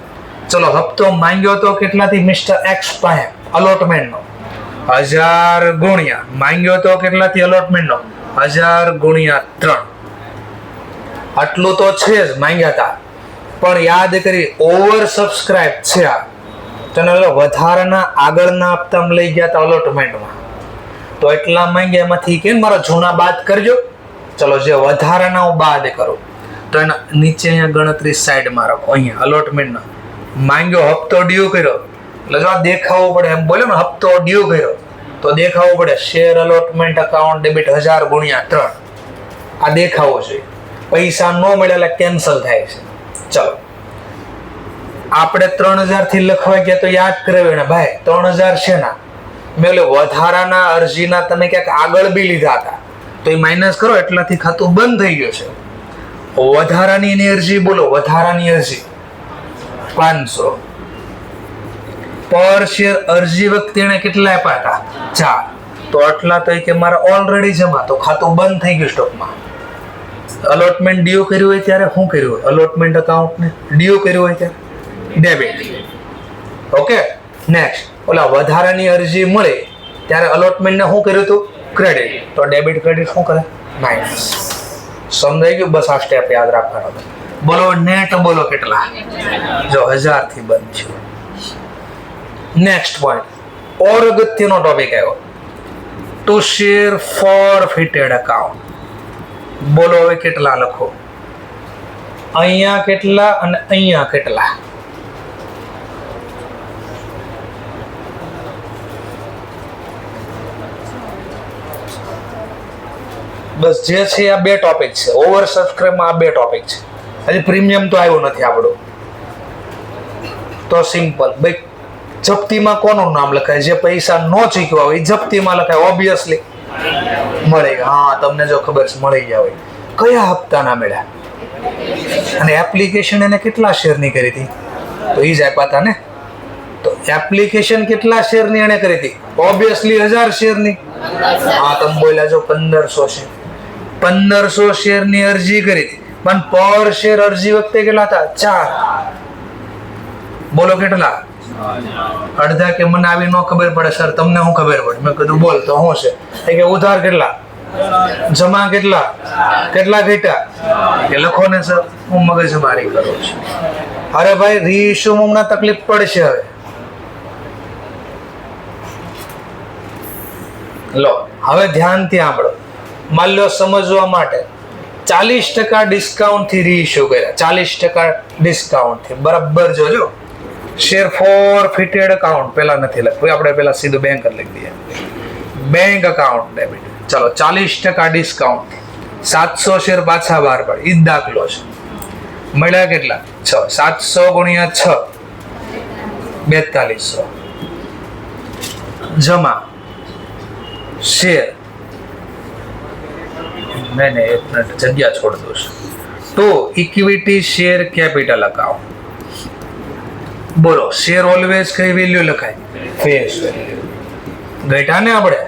ચલો હપ્તો માંગ્યો તો કેટલાથી? મિસ્ટર એક્સ પાસે અલોટમેન્ટનો 1000 ગુણ્યા માંગ્યો તો કેટલાથી? અલોટમેન્ટનો 1000 ગુણ્યા 3. આટલું તો છે જ માંગ્યા હતા પણ યાદ કરી ઓવર સબસ્ક્રાઇબ છે. આ તને વધારાના આગળના હપ્તામાં લઈ ગયા હતા અલોટમેન્ટમાં તો એટલા માંગ્યા એમાંથી કે મારા જૂના બાદ કરજો. ચલો જે વધારાના હું બાદ કરું તો એના નીચે અહીંયા ગણતરી સાઈડમાં રાખો. અહીંયા અલોટમેન્ટના માંગ્યો હપ્તો ડ્યુ કર્યો એટલે જો આ દેખાવું પડે. એમ બોલ્યો ને હપ્તો ડ્યુ કર્યો તો દેખાવું પડે. શેર અલોટમેન્ટ અકાઉન્ટ ડેબિટ 1000 ગુણ્યા 3 આ દેખાવું જોઈએ. પૈસા ન મળે એટલે કેન્સલ થાય છે. ચલો આપણે 3000 થી લખવા ગયા તો યાદ કરાવ્યું ને ભાઈ 3000 છે ના મેં વધારાના અરજીના તમે ક્યાંક આગળ બી લીધા હતા તો એ માઇનસ કરો એટલાથી ખાતું બંધ થઈ ગયું છે. વધારાની એની અરજી બોલો. વધારાની અરજી 500 પર શેર. અરજી વખતે એને કેટલા આપ્યા હતા? 4. તો આટલા તો કે મારા ઓલરેડી જમા તો ખાતું બંધ થઈ ગયું સ્ટોકમાં. અલોટમેન્ટ ડ્યુ કર્યું હોય ત્યારે શું કર્યું હોય? અલોટમેન્ટ અકાઉન્ટને ડ્યુ કર્યું હોય ત્યારે ડેબિટ. ઓકે, નેક્સ્ટ, ઓલા વધારાની અરજી મળી ત્યારે અલોટમેન્ટને શું કર્યું હતું? ક્રેડિટ. તો ડેબિટ ક્રેડિટ શું કરે? માઇનસ. સમજાઈ ગયું? બસ આ સ્ટેપ યાદ રાખવાનો. બોલો નેટ, બોલો કેટલા? જો 1000 થી બંધ છે. નેક્સ્ટ પોઈન્ટ, ઓર અગત્યનો ટોપિક આવ્યો, ટુ શેર ફોરફિટેડ અકાઉન્ટ. બોલો હવે કેટલા લખો? અહીંયા કેટલા અને અહીંયા કેટલા? બસ જે છે આ બે ટોપિક છે. ઓવર સબસ્ક્રાઇબમાં આ બે ટોપિક છે. હજી પ્રીમિયમ તો આવ્યું નથી આપણું. તો સિમ્પલ ભાઈ, જપ્તીમાં કોનું નામ લખાય? જે પૈસા ન ચૂકવ્યા હોય જપ્તીમાં લખાય. ઓબ્વિયસલી મળી ગયા. હા, તમને જો ખબર છે મળી ગયા હોય. કયા હપ્તાના મળ્યા? અને એપ્લિકેશન એને કેટલા શેરની કરી હતી? તો એ જ આપ્યા હતા ને. તો એપ્લિકેશન કેટલા શેરની એને કરી હતી? ઓબ્વિયસલી 1000 શેરની. હા, તમે બોલ્યા જો 1500 શેર. 1500 શેરની અરજી કરી હતી, પણ પર શેર અરજી વખતે કેટલા હતા? 4. બોલો કેટલા? અડધા. કે મને આવી ન ખબર પડે સર, તમને શું ખબર પડે? મેં કીધું બોલ તો શું છે કે ઉધાર કેટલા, જમા કેટલા, કેટલા ઘટ્યા કે લખો ને સર. હું મગજમારી કરું છું. અરે ભાઈ, રીઇશ્યુ હમણાં તકલીફ પડશે હવે. લો હવે ધ્યાનથી સાંભળો. માન લો સમજવા માટે 40% ડિસ્કાઉન્ટ થી રીઇશ્યુ કર્યા. 40% ડિસ્કાઉન્ટ થી. બરાબર જોજો. શેર ફોરફિટેડ અકાઉન્ટ પેલા નથી લખવું, આપણે પેલા સીધું બેંક લખી દઈએ. Bank account debit. ચલો 40% ડિસ્કાઉન્ટ, 700 શેર પાછા બહાર પડે. ઈ દાખલો છે. મળ્યા કેટલા? 6. 700 ગુણ્યા 6 4200. જમા શેર, નહીં એક મિનિટ જગ્યા છોડ દો. તો ઇક્વિટી શેર કેપિટલ અકાઉન્ટ. બોલો શેર ઓલવેઝ કઈ વેલ્યુ લખાય? Face value. ઘટા ને આપણે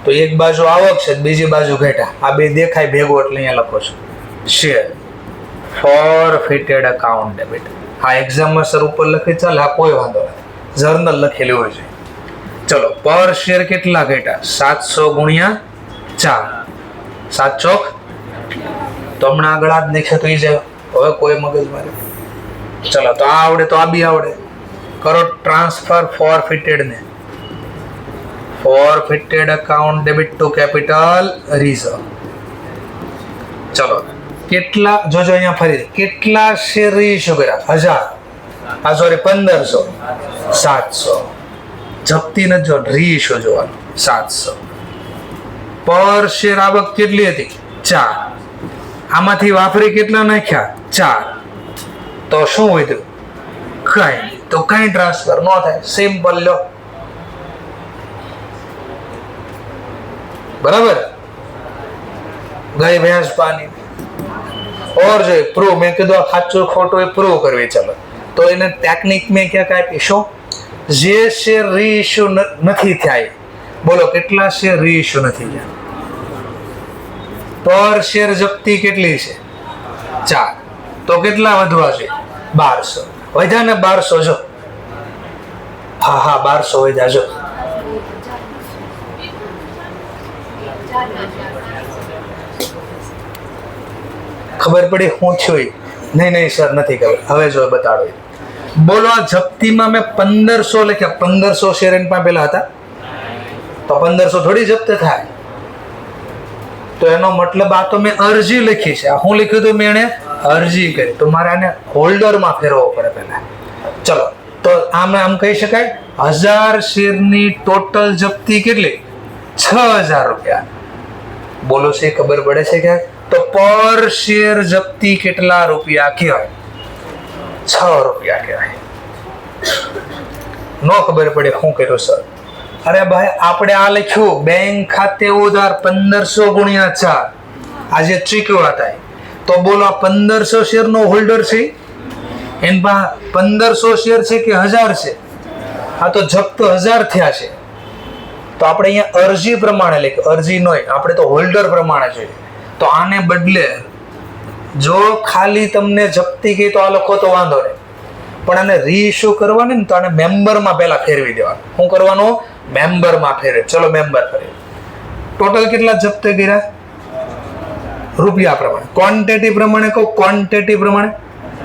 તો એક બાજુ આવક છે, બીજી બાજુ ઘટા. આ બે દેખાય ભેગો એટલે અહીંયા લખો છો શેર ફોરફિટેડ અકાઉન્ટ ડેબિટ. આ એક્ઝામમાં સર ઉપર લખી ચાલે, આ કોઈ વાંધો નથી. જર્નલ લખેલું હોય છે. ચલો પર શેર કેટલા ઘટા? 700 ગુણ્યા 4. 7 ચોક. તો હમણાં આગળ આ જ નીચે તો જાય. હવે કોઈ મગજ મારે. ચલો તો આ આવડે તો આ બી આવડે. કરો ટ્રાન્સફર ફોરફિટેડ ને. Forfeited account debit to capital reserve. ચલો કેટલા જોજો અહીંયા ફરી કેટલા શેર ઇશ્યુ કર્યા? 1000. આ સોરી 1500. 700. જપ્તી નથી જો, રીઇશ્યુ જોવાનું. 700. પર શેર આવક કેટલી હતી? 4. આમાંથી વાપરી કેટલા નાખ્યા? 4. તો શું વધ્યું? કઈ. તો કઈ ટ્રાન્સફર ન થાય. સિમ્પલ લો. બરાબર. ગઈ ભેંસ પાણી. और जो प्रूव मैं कदो साचो खोटो प्रूव करवी. चलो तो એને ટેકનિક મેં ક્યાં આપીશું? જે શેર રીઇશ્યુ નથી થયા, બોલો કેટલા શેર રીઇશ્યુ નથી થયા? પર શેર જપ્તી કેટલી છે? 4. તો કેટલા વધવા છે? 1200. વધ્યા ને 1200 જો. હા 1200 વધ્યા જો. ખબર પડી હું છું? નહીં સર નથી ખબર. હવે જો બતાડો. બોલો આ જપ્તીમાં મેં 1500 લખ્યા. 1500 શેર એન પાસે પેલા હતા, તો 1500 થોડી જપ્ત થાય. તો એનો મતલબ આ તો મેં અરજી લખી છે. હું લખ્યું હતું મેં અરજી કરી, તો મારે આને હોલ્ડરમાં ફેરવવો પડે પહેલા. ચલો તો આમ કહી શકાય 1000 શેરની ટોટલ જપ્તી કેટલી? 6000 રૂપિયા. બોલો છે ખબર પડે છે કે? તો પર શેર જપ્તી કેટલા રૂપિયા કહેવાય? 6 રૂપિયા કહેવાય. નો ખબર પડે શું કર્યું સર? અરે ભાઈ આપણે આ લખ્યું બેંક ખાતે ઉધાર 1500 ગુણ્યા 4. આજે ચૂકવ્યા હતા. તો બોલો 1500 શેર નો હોલ્ડર છે, એન પાસે 1500 શેર છે કે 1000 છે? આ તો જપ્ત 1000 થયા છે. તો આપણે અહીંયા અરજી પ્રમાણે લખ્યું. અરજી નહીં, આપણે તો હોલ્ડર પ્રમાણે જોઈએ. તો આને બદલે જો ખાલી તમને જપ્તી કહી તો આ લખો તો વાંધો નહીં, પણ આને રીઇશ્યુ કરવાની ને તો આને મેમ્બરમાં પહેલા ફેરવી દેવાનું. શું કરવાનું? મેમ્બરમાં ફેરવે. ચલો મેમ્બર કરીએ. ટોટલ કેટલા જપ્ત કર્યા? રૂપિયા પ્રમાણે. ક્વોન્ટિટી પ્રમાણે કહો, ક્વોન્ટિટી પ્રમાણે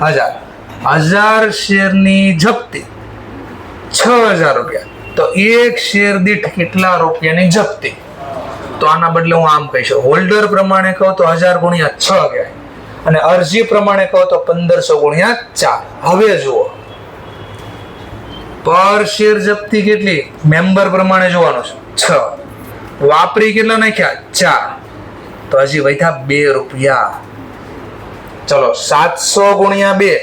1000 શેરની જપ્તી 6000 રૂપિયા. તો એક શેર દીઠ કેટલા રૂપિયાની જપ્તી? તો આના બદલે હું આમ કહીશ, હોલ્ડર પ્રમાણે કહો તો 1000 ગુણ્યા 6 કહેવાય, અને અરજી પ્રમાણે કહો તો 1500 ગુણ્યા 4. હવે જુઓ પર શેર જપ્તી કેટલી? મેમ્બર પ્રમાણે જોવાનું છે 6, વાપરી કેટલા નાખ્યા? 4, તો હજી વધ્યા 2 રૂપિયા. ચલો 700 ગુણ્યા 2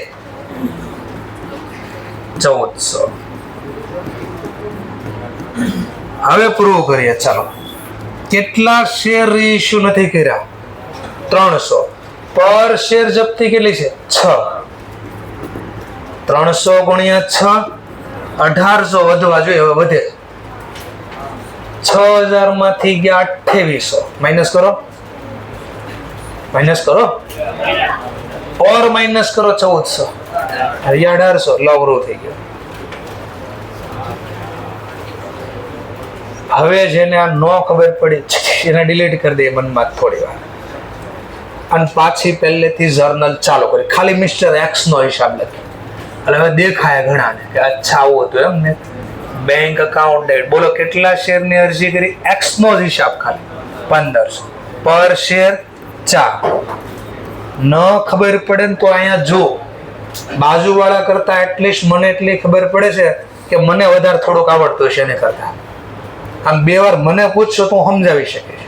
1400. હવે પ્રૂવ કરીએ. ચાલો કેટલા શેર રીઇશ્યુ નથી કર્યા? 300. પર શેર જપ્તી કેટલી છે? 6. 300 ગુણ્યા 6 1800 વધવા જોઈએ. હવે વધે 6000 માંથી ગયા 2800. માઇનસ કરો, માઇનસ કરો, ઓર માઇનસ કરો 1400. 1800 લવરો થઈ ગયો. હવે જેને આ નો ખબર પડી એને ડિલીટ કરી દે મનમાં થોડી વાર, અને પાછી પહેલેથી જર્નલ ચાલુ કરી, ખાલી મિસ્ટર એક્સ નો હિસાબ લખી. અને હવે દેખાય ઘણાને કે અચ્છા આવું હતું એમ ને. Bank account date. બોલો કેટલા શેરની અરજી કરી? એક્સ નો જ હિસાબ ખાલી 1500. પર શેર 4. ન ખબર પડે ને તો અહીંયા જો બાજુવાળા કરતા એટલીસ્ટ મને એટલી ખબર પડે છે કે મને વધારે થોડુંક આવડતું છે એને કરતા. આમ 2 વાર મને પૂછશો તો હું સમજાવી શકીશ.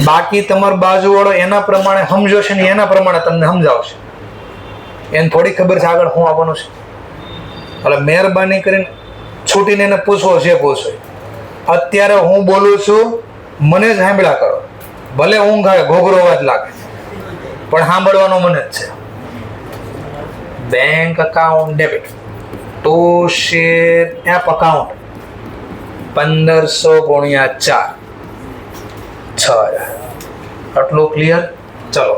બાકી તમારો બાજુવાળો એના પ્રમાણે સમજો છે ને એના પ્રમાણે તમને સમજાવશે. એને થોડી ખબર છે આગળ શું આવવાનું છે. એટલે મહેરબાની કરીને છૂટીને એને પૂછવો છે પૂછો. અત્યારે હું બોલું છું મને જ સાંભળ્યા કરો. ભલે ઊંઘ આવે, ઘોઘરો અવાજ લાગે, પણ સાંભળવાનો મને જ છે. Bank account debit two share app account 1500 ગુણ્યા 4 6000. આટલું ક્લિયર? ચલો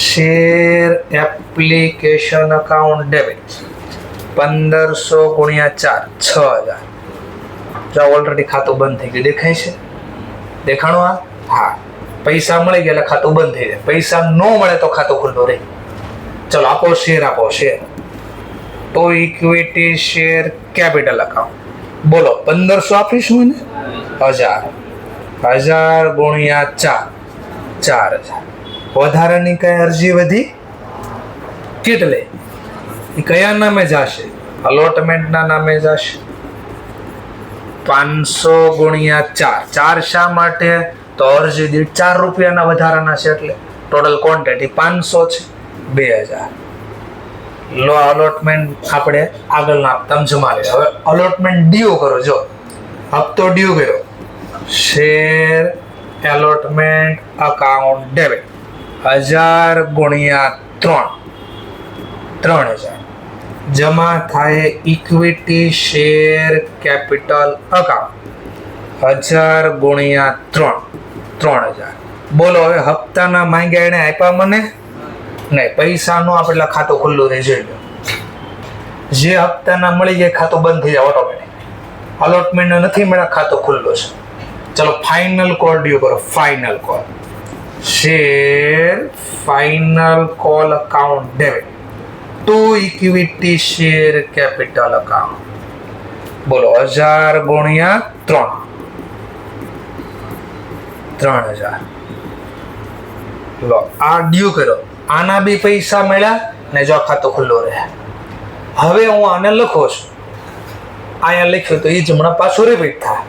શેર એપ્લિકેશન અકાઉન્ટ ડેબિટ 1500 ગુણ્યા 4 6000. જો ઓલરેડી ખાતું બંધ થઈ ગયું. દેખાય છે? દેખાણું? હા, પૈસા મળી ગયા એટલે ખાતું બંધ થઈ જાય. પૈસા ન મળે તો ખાતું ખુલ્લું રહે. ચલો આપો શેર, આપો શેર. તો ઇક્વિટી શેર કેપિટલ અકાઉન્ટ. બોલો 1500 આપીશું ને? 1000 ગુણ્યા 4 4000. વધારાની કઈ અરજી વધી? કેટલે? એ કયા નામે જશે? અલોટમેન્ટના નામે જશે. 500 ગુણ્યા 4 4 શા માટે? તો અરજી દીઠ 4 રૂપિયાના વધારાના છે, એટલે ટોટલ ક્વોન્ટિટી 500 છે. 2000. લો અલોટમેન્ટ આપણે આગળના હપ્તા જમા લે. હવે અલોટમેન્ટ ડ્યુ કરો. જો હપ્તો ડ્યુ કર્યો, શેર એલોટમેન્ટ અકાઉન્ટ ડેબિટ 1000 ગુણ્યા 3000 જમા થાય ઇક્વિટી શેર કેપિટલ અકાઉન્ટ 1000 ગુણ્યા 3000. બોલો હવે હપ્તાના માંગ્યા એને આપ્યા મને નહીં. પૈસા નો આપણે ખાતું ખુલ્લું થઈ જાય. જે હપ્તાના મળી જાય ખાતું બંધ થઈ જાય ઓટોમેટિક. અલોટમેન્ટ નથી મળ્યા, ખાતું ખુલ્લું છે. ચલો ફાઇનલ કોલ ડ્યુ કરો. Final call share final call account debit to equity share capital account. બોલો 1000 ગુણ્યા 3000. લો આ ડ્યુ કર્યો. આના બી પૈસા મળ્યા ને જો ખાતું ખુલ્લું રહે. હવે હું આને લખું છું. અહીંયા લખ્યું તો એ જ હમણાં પાછું રિપીટ થાય.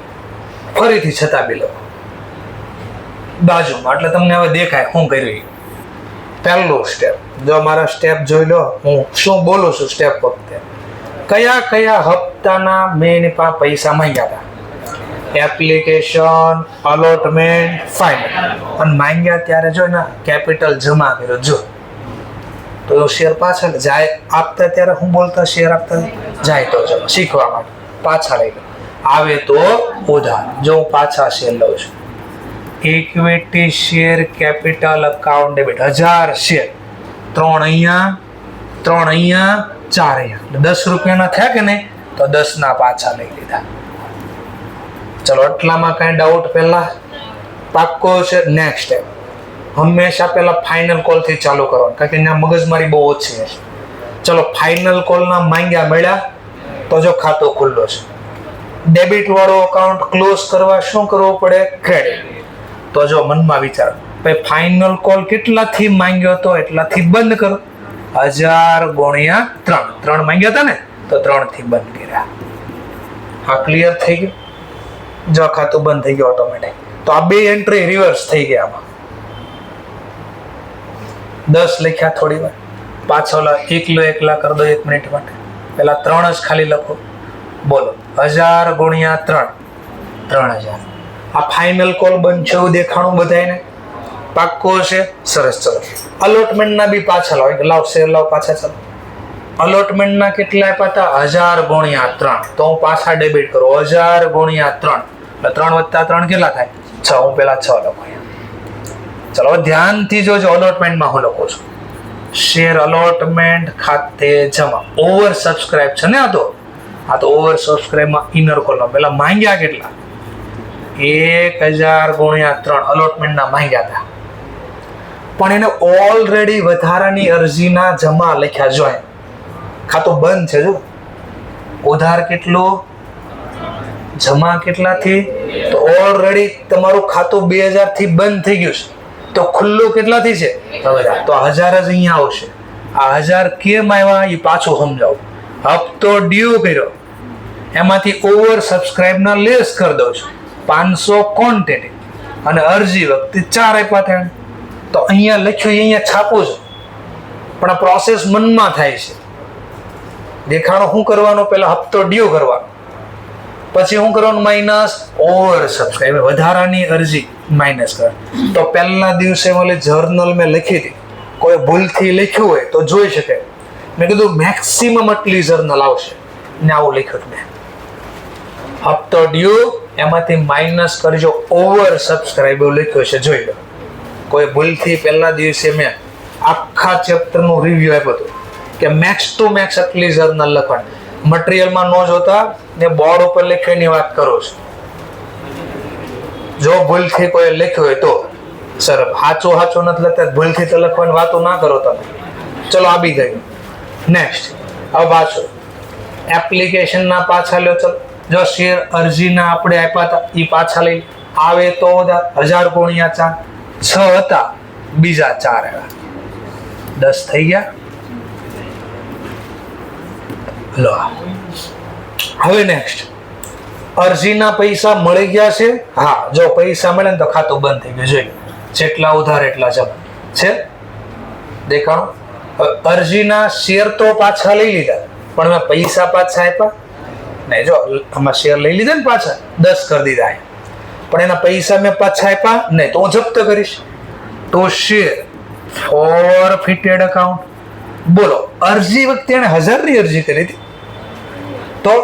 ફરીથી છતાં બી લખો બાજુમાં, એટલે તમને હવે દેખાય શું કર્યું. પહેલું સ્ટેપ જો મારા સ્ટેપ જોઈ લો, હું શું બોલું છું સ્ટેપ વખતે. કયા કયા હપ્તાના મેં એની પાસે પૈસા માંગ્યા હતા? Application, allotment, final. અને માંગ્યા ત્યારે જો ને કેપિટલ જમા કર્યો. જો તો શેર પાછા જાય આપતા ત્યારે હું બોલતા શેર આપતા જાય તો જો શીખવા માટે પાછા લઈ ગયો. આવે તો ઉધાર. જો હું પાછા શેર લઉં છું equity share capital account debit 1000 share, 3 અહીંયા 4 અહીંયા, એટલે 10 રૂપિયાના થયા કે નહીં? તો 10 ના પાછા લઈ લીધા. ચલો આટલામાં કઈ ડાઉટ? પહેલા પાક્કો છે. નેક્સ્ટ સ્ટેપ હંમેશા પહેલા ફાઇનલ કોલ થી ચાલુ કરવાનું, કારણ કે અહીંયા મગજમારી બહુ ઓછી છે. ચલો ફાઇનલ કોલ ના માંગ્યા મળ્યા તો જો ખાતું ખુલ્લો છે. ડેબિટ વાળો અકાઉન્ટ ક્લોઝ કરવા શું કરવું પડે? ક્રેડિટ. તો જો મનમાં વિચાર, ભાઈ ફાઇનલ કોલ કેટલાથી માંગ્યો તો એટલાથી બંધ કરો. 1000 ગુણ્યા 3 માંગ્યા હતા ને, તો 3 થી બંધ કર્યા. હા ક્લિયર થઈ ગયું? જો ખાતું બંધ થઈ ગયું ઓટોમેટિક. તો આ બે એન્ટ્રી રિવર્સ થઈ ગયા. આમાં 10 લખ્યા, થોડી વાર પાછળ એકલા કરી દો 1 મિનિટ માટે. પેલા 3 જ ખાલી લખો. બોલો 1000 ગુણ્યા 3, 3000. આ ફાઇનલ કોલ બનશે એવું દેખાણું બધાને? પાક્કો છે. સરસ. ચલો અલોટમેન્ટ ના બી પાછળ હોય. લાવ શેર લાવ પાછા. ચાલો અલોટમેન્ટ ના કેટલા આપ્યા હતા? 1000 ગુણ્યા 3. તો હું પાછા ડેબિટ કરું. 1000 ગુણ્યા 3 એટલે 3 વત્તા 3 કેટલા થાય? 6. હું પેલા 6 લખું. ચલો ધ્યાનથી જોજો અલોટમેન્ટમાં હું લખું છું. શેર અલોટમેન્ટ ખાતે જમા. ઓવર સબસ્ક્રાઇબ છે ને? આ તો ઓવર સબસ્ક્રાઇબમાં ઇનર કોલમ. પેલા માંગ્યા કેટલા? 1000 ગુણ્યા 3 અલોટમેન્ટના માંગ્યા હતા, પણ એને ઓલરેડી વધારાની અરજીના જમા લખ્યા. જો ખાતું બંધ છે. જો ઉધાર કેટલું, જમા કેટલાથી? તો ઓલરેડી તમારું ખાતું 2000 થી બંધ થઈ ગયું છે. તો ખુલ્લું કેટલાથી છે? હવે તો 1000 જ અહીંયા આવશે. આ 1000 કેમ આવ્યા એ પાછું સમજાવું. હપ્તો ડ્યુ કર્યો, એમાંથી ઓવર સબસ્ક્રાઇબ ના લેસ કરી દઉં છું. 500 ક્વોન્ટિટી અને અરજી વખતે 4 આપ્યા હતા. તો અહીંયા લખ્યું અહીંયા છાપું છું, પણ આ પ્રોસેસ મનમાં થાય છે. દેખાણો શું કરવાનું? પહેલા હપ્તો ડ્યુ કરવાનો, પછી શું કરવાનું? માઇનસ ઓવર સબસ્ક્રાઇબ, વધારાની અરજી માઇનસ કર. તો પહેલા દિવસે ઓલી જર્નલ મેં લખી હતી, કોઈ ભૂલથી લખ્યું હોય તો જોઈ શકે. મેં કીધું મેક્સિમમ આટલી જર્નલ આવશે ને આવું લખ્યું મેં. હપ્તો ડ્યુ એમાંથી માઇનસ કરજો ઓવર સબસ્ક્રાઇબ લખ્યો છે, જોઈ લો. કોઈ ભૂલથી પહેલા દિવસે મેં આખા ચેપ્ટરનું રિવ્યુ આપ્યું હતું કે મેક્સ ટુ મેક્સ આટલી જર્નલ લખવાની. મટીરિયલમાં ન જોતા ને બોર્ડ ઉપર લખવાની વાત કરું છું. જો ભૂલથી કોઈ લખ્યું હોય તો સર સાચું નથી લખતા, ભૂલથી તો લખવાની વાતો ના કરો તમે. ચલો આવી ગયું. નેક્સ્ટ હવે પાછું એપ્લિકેશન ના પાછા લ્યો. ચલો જો શેર અરજીના આપણે આપ્યા હતા એ પાછા લઈ આવે તો 1000 ગુણ્યા 4, 6 હતા, બીજા 4 આવ્યા, 10 થઈ ગયા. લો હવે નેક્સ્ટ અરજીના પૈસા મળી ગયા છે. હા જો પૈસા મળે ને તો ખાતું બંધ થઈ ગયું. જોઈ જેટલા ઉધાર એટલા જમા છે. દેખાણો અરજીના શેર તો પાછા લઈ લીધા, પણ મેં પૈસા પાછા આપ્યા નહીં. જો આમાં શેર લઈ લીધા ને પાછા 10 કરી દીધા, પણ એના પૈસા મેં પાછા આપ્યા નહીં, તો હું જપ્ત કરીશ. તો શેર ફોરફિટેડ અકાઉન્ટ. બોલો અરજી વખતે એને 1000 ની અરજી કરી હતી, તો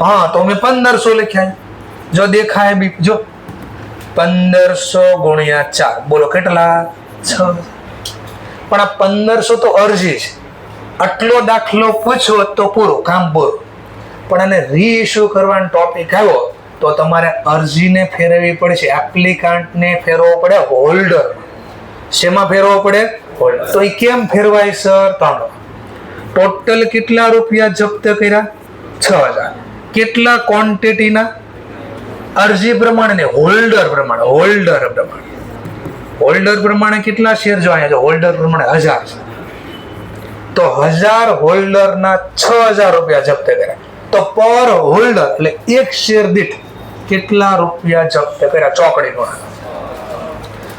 હા તો મેં 1500 લખ્યા. જો દેખાય બી, જો 1500 ગુણ્યા 4, બોલો કેટલા? 6. પણ આ 1500 તો અરજી છે. આટલો દાખલો પૂછો તો પૂરું કામ પૂરું. પણ આને રીઇશ્યુ કરવાનો ટોપિક આવ્યો તો તમારે અરજીને ફેરવવી પડશે. એપ્લિકન્ટને ફેરવવો પડે હોલ્ડર. શેમાં ફેરવવો પડે? હોલ્ડર. તો એ કેમ ફેરવાય સર? ટોટલ કેટલા રૂપિયા જપ્ત કર્યા? 6000. કેટલા ક્વોન્ટિટીના? અરજી પ્રમાણે ને હોલ્ડર પ્રમાણે. હોલ્ડર પ્રમાણે કેટલા શેર? જો અહીંયા જો હોલ્ડર પ્રમાણે 1000 છે, તો 1000 હોલ્ડરના 6000 રૂપિયા જપ્ત કર્યા. તો પર હોલ્ડર એટલે એક શેર દીઠ કેટલા રૂપિયા જપ્ત કર્યા? ચોકડીનો.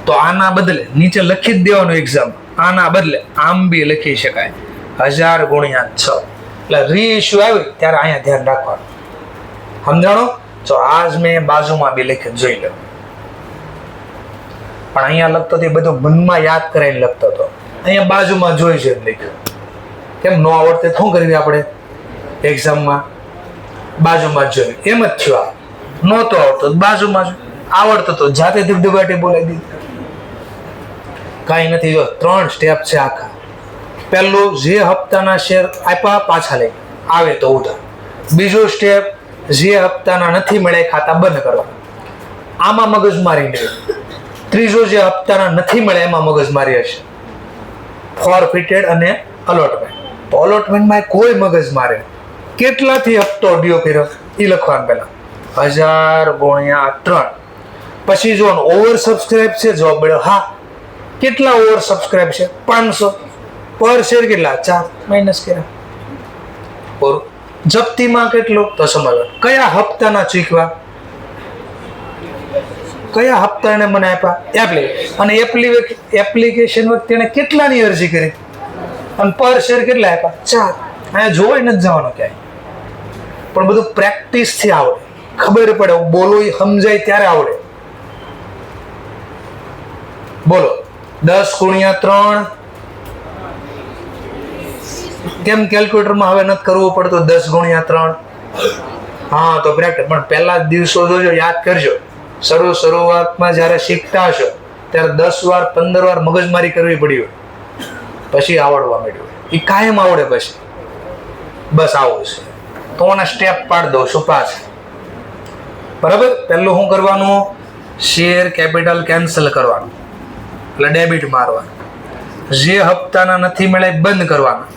તો આના બદલે નીચે લખી જ દેવાનું એક્ઝામ. આના બદલે આમ બી લખી શકાય 1000 ગુણ્યા 6. એટલે રીઇશ્યુ આવ્યું ત્યારે અહીંયા ધ્યાન રાખવાનું. સમજાણો? તો આજ મેં બાજુમાં બી લખી જોઈ લો. પણ અહીંયા લખતો તે બધું મનમાં યાદ કરાઈને લખતો હતો. અહીંયા બાજુમાં જોઈ છે લખ્યું. કેમ ન આવડતે શું કરવી આપણે એક્ઝામમાં? બાજુમાં જોયું. એમ જ થયું. આ નહોતો આવડતો બાજુમાં જોયું. આવડતું તો જાતે ધબધબાટી બોલાવી દીધી. કાંઈ નથી. જો 3 સ્ટેપ છે આખા. પહેલું, જે હપ્તાના શેર આપ્યા પાછા લઈ આવે તો ઉધાર. બીજું સ્ટેપ, જે હપ્તાના નથી મળ્યા ખાતા બંધ કરવા. આમાં મગજમારી નહીં. ત્રીજું, જે હપ્તાના નથી મળ્યા એમાં મગજમારી હશે. ફોરફિટેડ અને અલોટમેન્ટ. તો અલોટમેન્ટમાં કોઈ મગજ મારે. કેટલાથી હપ્તો ડ્યુ કર્યો એ લખવાનું પહેલા 1000 ગુણ્યા 3. પછી જો ઓવર સબસ્ક્રાઇબ છે, જવાબ મળ્યો હા. કેટલા ઓવર સબસ્ક્રાઇબ છે? 500. પર શેર કેટલા? 4 માઇનસ કર્યા. બરોબર. જપ્તીમાં કેટલું? તો સમજો કયા હપ્તાના ચૂકવા, કયા હપ્તાને મને આપ્યા અને એપ્લિકેશન વખતે એને કેટલાની અરજી કરી અને પર શેર કેટલા આપ્યા? 4. અહીંયા જોવાય નથી જવાનું ક્યાંય. પણ બધું પ્રેક્ટિસથી આવડે, ખબર પડે, બોલો એ સમજાય ત્યારે આવડે. બોલો 10 ગુણ્યા 3. કેમ કેલ્ક્યુલેટરમાં હવે નથી કરવું પડતું 10 ગુણ્યા 3? હા, તો પ્રેક્ટિસ. પણ પહેલા દિવસો જોજો, યાદ કરજો. શરૂઆતમાં જ્યારે શીખતા હશો ત્યારે 10 વાર 15 વાર મગજમારી કરવી પડી હોય, પછી આવડવા માંડ્યું. એ કાયમ આવડે પછી. બસ આવું છે. તો મને સ્ટેપ પાડ દઉં છું પાછા. બરાબર. પહેલું શું કરવાનું? શેર કેપિટલ કેન્સલ કરવાનું, એટલે ડેબિટ મારવાનું. જે હપ્તાના નથી મળ્યા બંધ કરવાના.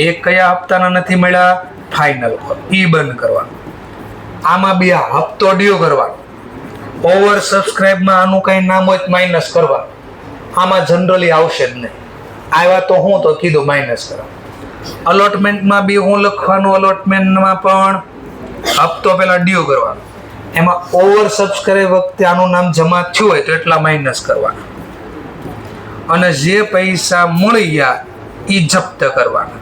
એક કયા હપ્તાના નથી મળ્યા? ફાઇનલ કોલ, ઈ બંધ કરવાનું. આમાં બે હપ્તો ડ્યુ કરવાનો. ઓવર સબસ્ક્રાઇબમાં આનું કઈ નામ હોય માઇનસ કરવાનું. આમાં જનરલી આવશે જ નહીં. આવ્યા તો હું તો કીધું માઇનસ કરવા. અલોટમેન્ટમાં બી હું લખવાનું. અલોટમેન્ટમાં પણ હપ્તો પેલા ડ્યુ કરવાનો. એમાં ઓવર સબસ્ક્રાઇબ વખતે આનું નામ જમા થયું હોય તો એટલા માઇનસ કરવાના. અને જે પૈસા મળી ગયા એ જપ્ત કરવાના.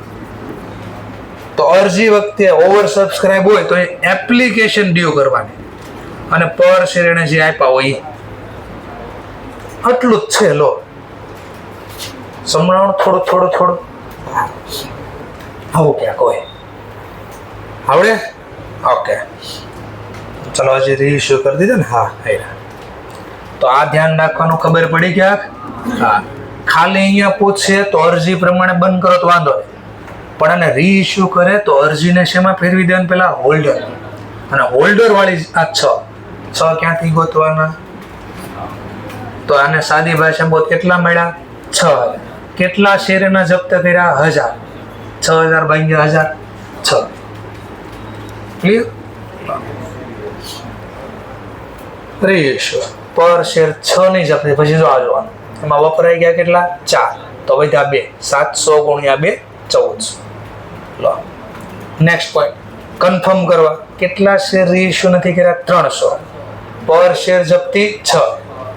તો અરજી વખતે ઓવર સબસ્ક્રાઇબ હોય તો એ એપ્લિકેશન ડ્યુ કરવાની અને પર શેર એને જે આપ્યા હોય આટલું જ છે. લો સમજાણું થોડું. આવું ક્યાંક હોય આવડે? ઓકે, ચલો હજી રીઇશ્યુ કરી દીધો ને? હા, તો આ ધ્યાન રાખવાનું. ખબર પડી ક્યાંક? હા. ખાલી અહીંયા પૂછશે તો અરજી પ્રમાણે બંધ કરો તો વાંધો નહીં, પણ આને રીઇશ્યુ કરે તો અરજીને શેમાં ફેરવી દેવાનું? પેલા હોલ્ડર. અને હોલ્ડર વાળી આ 6 ક્યાંથી ગોતવાના? તો આને સાદી ભાષામાં કેટલા મળ્યા? 6000. કેટલા શેર એના જપ્ત કર્યા? 1000. 6000 ભાગ્યા 1000, 6. ક્લિયર? રીઇશ્યુ પર શેર 6 નહીં જપ્ત. પછી જો આ જોવાનું, એમાં વપરાઈ ગયા કેટલા? 4. તો વધ્યા 2. 700 ગુણ્યા 2 1400. લો નેક્સ્ટ પોઈન્ટ કન્ફર્મ કરવા. કેટલા શેર રીઇશ્યુ નથી કર્યા? 300. પર શેર જપ્તી 6.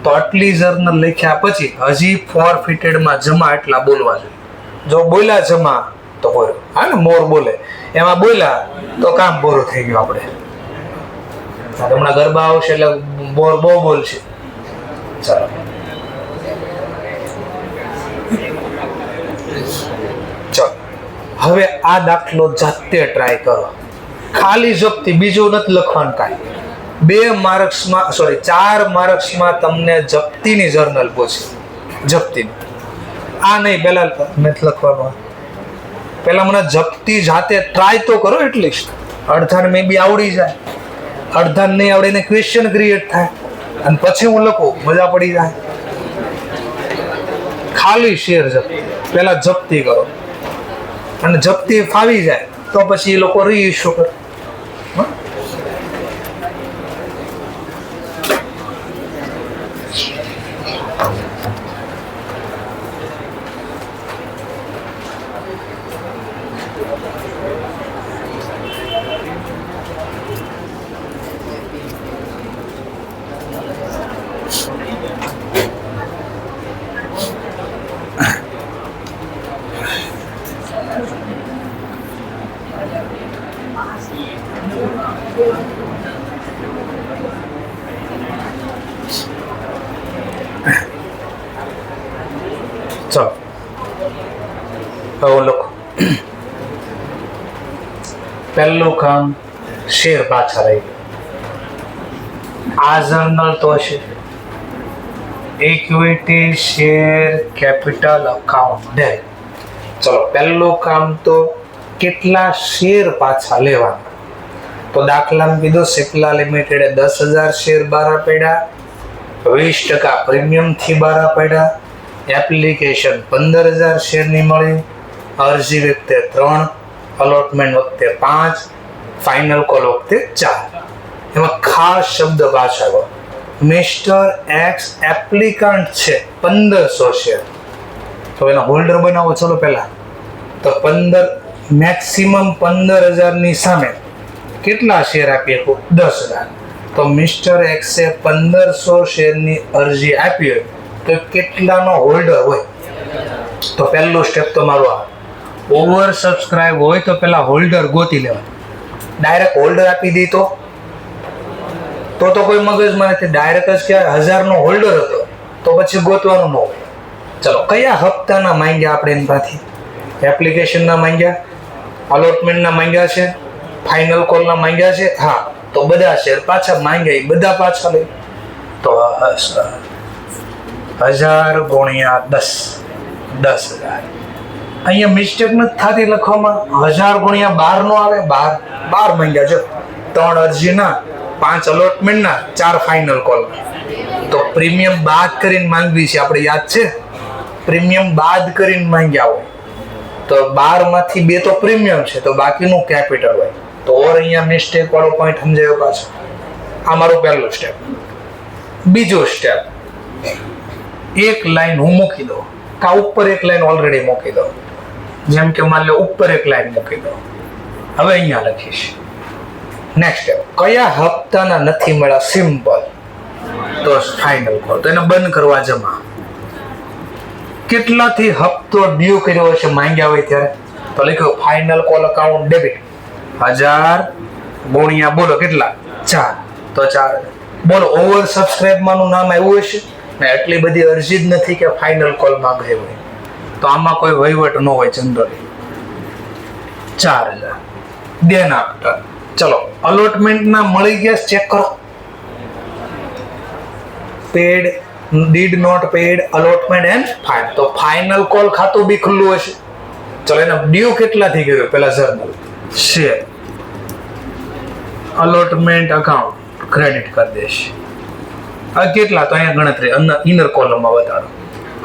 તો આટલી જર્નલ લખ્યા પછી હજી ફોરફિટેડમાં જમા એટલા બોલવા જોઈએ. જો બોલ્યા જમા તો બોલો. હા ને, મોર બોલે એમાં બોલ્યા તો કામ બોરું થઈ ગયું. આપણે હમણાં ગરબા આવશે એટલે બોર બહુ બોલશે. ચાલો હવે આ દાખલો જાતે ટ્રાય કરો. ખાલી જપ્તી, બીજું નથી લખવાનું કાંઈ. 4 માર્ક્સમાં તમને જપ્તીની જર્નલ પૂછી. જપ્તીની આ નહીં, પેલા નથી લખવાનું. પેલા મને જપ્તી જાતે ટ્રાય તો કરો. એટલીસ્ટ અડધાને મે બી આવડી જાય, અડધાને નહીં આવડે એને ક્વેશ્ચન ક્રિએટ થાય અને પછી હું લખું, મજા પડી જાય. ખાલી શેર જપ્તી પેલા જપ્તી કરો અને જપ્તી ફાવી જાય તો પછી એ લોકો રીઇશ્યુ કરે. ચલો હવે લખો. પહેલું કામ શેર પાછા રહી ગયા. આ જર્નલ તો હશે equity share capital account date. ચલો પહેલું કામ તો કેટલા શેર પાછા લેવાના. તો દાખલામાં કીધું સિપ્લા લિમિટેડે 10,000 શેર બહાર પડ્યા, 20% પ્રીમિયમથી બહાર પડ્યા, એપ્લિકેશન 15,000 શેરની મળી, અરજી વખતે 3, અલોટમેન્ટ વખતે 5, ફાઇનલ કોલ વખતે 4. એમાં ખાસ શબ્દ પાછળ મિસ્ટર એક્સ એપ્લિકન્ટ છે 1500 શેર. તો એના હોલ્ડર બનાવો ચલો પહેલા. તો 15 મેક્સિમમ 15,000 ની સામે કેટલા શેર આપી શકો? 10,000. તો મિસ્ટર એક્સે 1500 શેરની અરજી આપી હોય તો કેટલાનો હોલ્ડર હોય? તો પહેલું સ્ટેપ તો મારું આ ઓવર સબસ્ક્રાઇબ હોય તો પેલા હોલ્ડર ગોતી લેવા. ડાયરેક્ટ હોલ્ડર આપી દી તો કોઈ મગજમાં નથી. ડાયરેક્ટ જ કે 1000 નો હોલ્ડર હતો તો પછી ગોતવાનું ન હોય. ચલો કયા હપ્તાના માંગ્યા આપણે એની પાસેથી? એપ્લિકેશનના માંગ્યા, અલોટમેન્ટના માંગ્યા છે, ફાઇનલ કોલના માંગ્યા છે. હા, તો બધા શેર પાછા માંગ્યા, બધા પાછા લઈ. તો 1000 ગુણ્યા 10, 10,000. અહીંયા મિસ્ટેક નથી થતી લખવામાં. 1000 ગુણ્યા 12 નો આવે. 12 માંગ્યા છે. 3 અરજીના, 5 અલોટમેન્ટના, 4 ફાઇનલ કોલના. તો પ્રીમિયમ બાદ કરીને માંગવી છે આપણે, યાદ છે? પ્રીમિયમ બાદ કરીને માંગ્યા હોય તો 12 માંથી 2 તો પ્રીમિયમ છે, તો બાકીનું કેપિટલ હોય. તો ઓર અહીંયા મિસ્ટેક વાળો પોઈન્ટ સમજાયો પાછો. આ મારું પહેલું સ્ટેપ. બીજો સ્ટેપ, એક લાઈન હું મૂકી દઉં કા ઉપર એક લાઈન ઓલરેડી મૂકી દઉં. જેમ કે માની લો ઉપર એક લાઈન મૂકી દઉં. હવે અહીંયા લખીશ નેક્સ્ટ સ્ટેપ. કયા હપ્તાના નથી મળ્યા? સિમ્પલ. તો ફાઇનલ કોલ, તો એને બંધ કરવા જમા. કેટલાથી હપ્તો ડ્યુ કર્યો હશે માંગ્યા હોય ત્યારે? તો લખ્યો ફાઇનલ કોલ અકાઉન્ટ ડેબિટ 1000 ગુણ્યા બોલો કેટલા? 4. તો 4. બોલો ઓવર સબસ્ક્રાઇબ માંનું નામ આવ્યું હશે ને? એટલી બધી અરજી જ નથી કે ફાઇનલ કોલ માં ગઈ હોય. તો આમાં કોઈ વહીવટ ન હોય જનરલી. 4000 then after. ચલો અલોટમેન્ટ ના મળી ગયા, ચેક કરો. Paid, did not paid, allotment and final. તો ફાઇનલ કોલ ખાતું બી ખુલ્લું હશે. ચલો એના ડ્યુ કેટલા થઈ ગયું? પેલા journal share allotment account credit કરી દેશે. આ કેટલા? તો અહીંયા ગણતરી ઇનર કોલમમાં બતાડો.